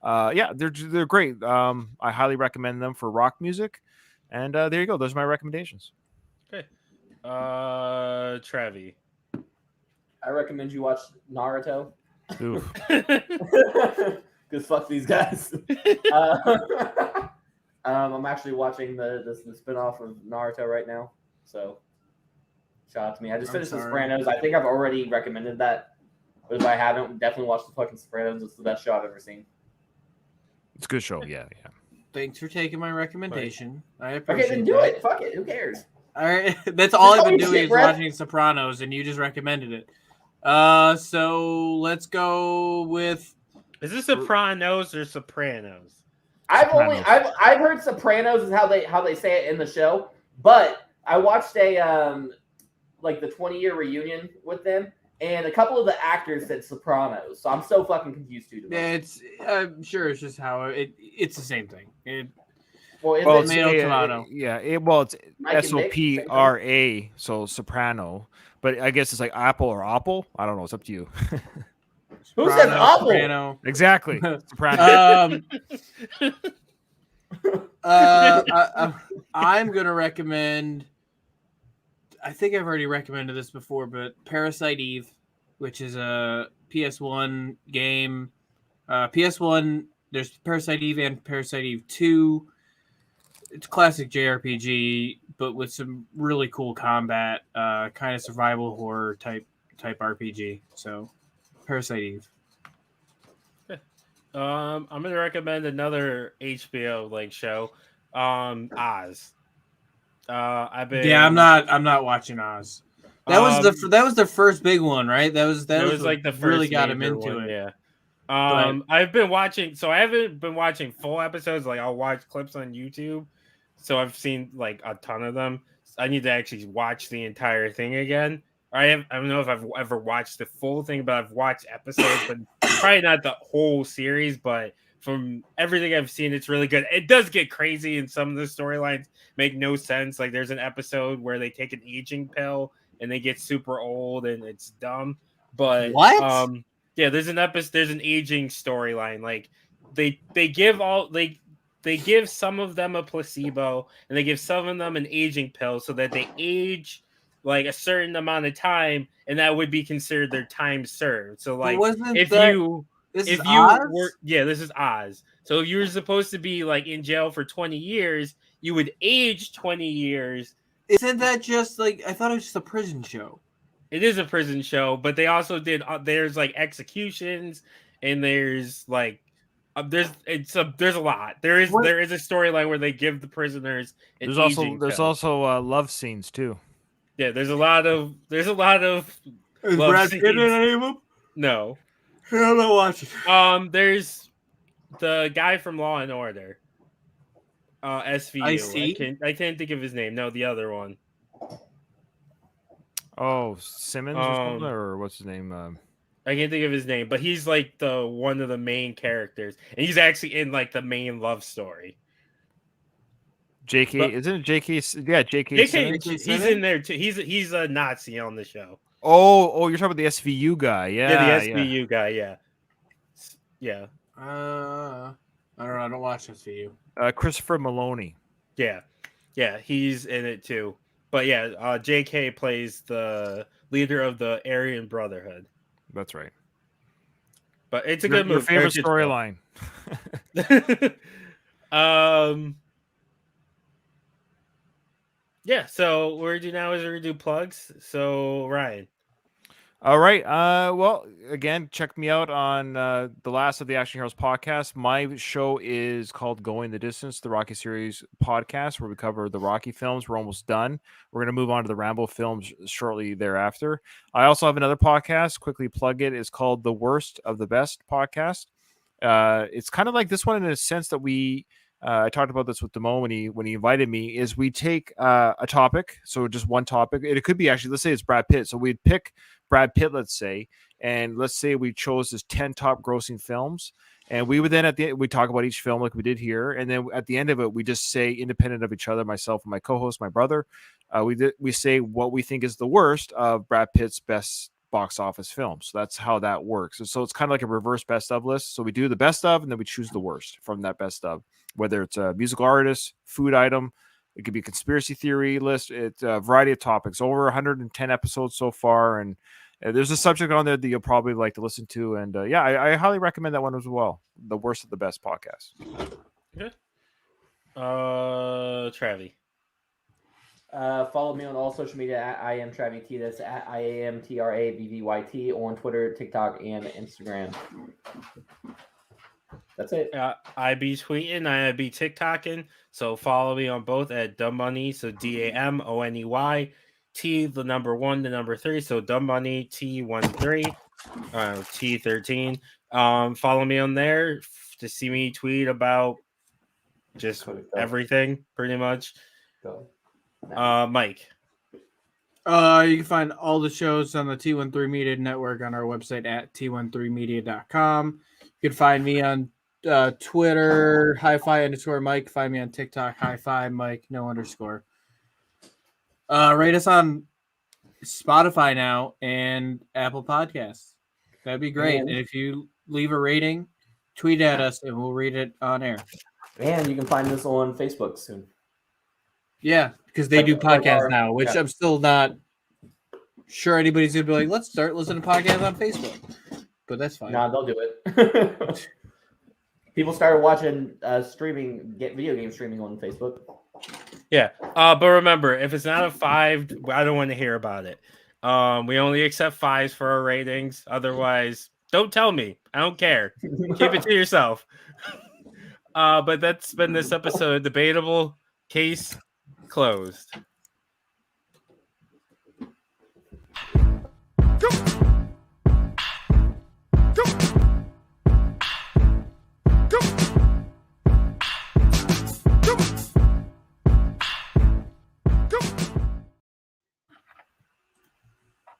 Yeah, they're great. I highly recommend them for rock music. And there you go. Those are my recommendations. Okay. Travi. I recommend you watch Naruto. Oof. Because fuck these guys. I'm actually watching the spinoff of Naruto right now. So shout out to me. I just I'm finished The sorry. Sopranos. I think I've already recommended that. But if I haven't, definitely watch the fucking Sopranos. It's the best show I've ever seen. It's a good show. Yeah. Thanks for taking my recommendation. I appreciate Okay, then do that. it. Fuck it. Who cares? All right, that's all I've been Holy doing shit, is Brett. watching Sopranos, and you just recommended it. So let's go with. Is this Sopranos or Sopranos? Sopranos. I've heard Sopranos is how they say it in the show, but I watched a like the 20-year reunion with them, and a couple of the actors said Sopranos, so I'm so fucking confused too. It's I'm sure it's just how it's the same thing. Well, is Well, it it's Tomato, tomato. it's Mike and Nick, SOPRA, so soprano. But I guess it's like apple or apple. I don't know. It's up to you. Who said Soprano, apple? Soprano. Exactly. Soprano. I'm gonna recommend. I think I've already recommended this before, but Parasite Eve, which is a PS1 game. PS1, there's Parasite Eve and Parasite Eve 2. It's a classic JRPG, but with some really cool combat, kind of survival horror type RPG. So, Parasite Eve. I'm gonna recommend another HBO show. Oz. I'm not watching Oz. That was the first big one, right? That was like what the first really got him major into one, it. Yeah. I've been watching. So I haven't been watching full episodes. Like I'll watch clips on YouTube. So I've seen a ton of them. I need to actually watch the entire thing again. I don't know if I've ever watched the full thing, but I've watched episodes, but probably not the whole series. But from everything I've seen, it's really good. It does get crazy, and some of the storylines make no sense. Like there's an episode where they take an aging pill and they get super old, and it's dumb. But What? yeah, there's an aging storyline. Like they give some of them a placebo, and they give some of them an aging pill so that they age like a certain amount of time, and that would be considered their time served. So like This is Oz? this is Oz. So if you were supposed to be like in jail for 20 years, you would age 20 years. Isn't that just like I thought it was just a prison show? It is a prison show, but they also did there's like executions, and there's like there's a lot. There is a storyline where they give the prisoners an aging pill. also love scenes too. Yeah, there's a lot of Is love Brad Pitt in scenes. any of them? No. I'm not watching. There's the guy from Law and Order. SVU. I can't think of his name. No, the other one. Oh, Simmons or something, or what's his name? I can't think of his name, but he's like the one of the main characters, and he's actually in like the main love story. JK, isn't it JK? Yeah, JK. JK, he's in there too. He's a Nazi on the show. Oh, you're talking about the SVU guy, Yeah, the SVU guy, yeah. I don't know. I don't watch SVU. Christopher Maloney. Yeah, he's in it too. But yeah, JK plays the leader of the Aryan Brotherhood. That's right. But it's a good movie. Your favorite storyline. Yeah, so we're gonna do plugs. So Ryan. All right. Well, again, check me out on the last of the Action Heroes podcast. My show is called Going the Distance, the Rocky series podcast, where we cover the Rocky films. We're almost done. We're going to move on to the Rambo films shortly thereafter. I also have another podcast. Quickly plug it. It's called The Worst of the Best podcast. It's kind of like this one in a sense that we. I talked about this with Damone when he invited me. Is we take a topic, so just one topic. It could be actually, let's say it's Brad Pitt. So we'd pick Brad Pitt, let's say, and let's say we chose his 10 top grossing films, and we would then at the end we talk about each film like we did here, and then at the end of it we just say, independent of each other, myself and my co-host, my brother, we say what we think is the worst of Brad Pitt's best box office films. So that's how that works. And so it's kind of like a reverse best of list. So we do the best of, and then we choose the worst from that best of, whether it's a musical artist, food item, it could be a conspiracy theory list. It's a variety of topics, over 110 episodes so far. And there's a subject on there that you'll probably like to listen to. And I highly recommend that one as well. The Worst of the Best podcast. Okay. Travi. Follow me on all social media at I am TravyT. That's at IAMTRAVVYT on Twitter, TikTok, and Instagram. That's it. I be tweeting, I be TikToking. So follow me on both at Dumb Money. So DAMONEY, T the number 1, the number 3. So Dumb Money T13, T13. Follow me on there to see me tweet about just everything, pretty much. Go. Mike. You can find all the shows on the T13 Media Network on our website at t13media.com. You can find me on Twitter, hi-fi_Mike. Find me on TikTok, hi-fi Mike, no underscore. Rate us on Spotify now and Apple Podcasts. That'd be great. And if you leave a rating, tweet at us and we'll read it on air. And you can find this on Facebook soon. Yeah, because they do podcasts now, which I'm still not sure anybody's going to be like, let's start listening to podcasts on Facebook. But that's fine. Nah, they'll do it. People started watching video game streaming on Facebook. Yeah, but remember, if it's not a 5, I don't want to hear about it. We only accept 5s for our ratings. Otherwise, don't tell me. I don't care. Keep it to yourself. But that's been this episode of Debatable. Case closed. Go.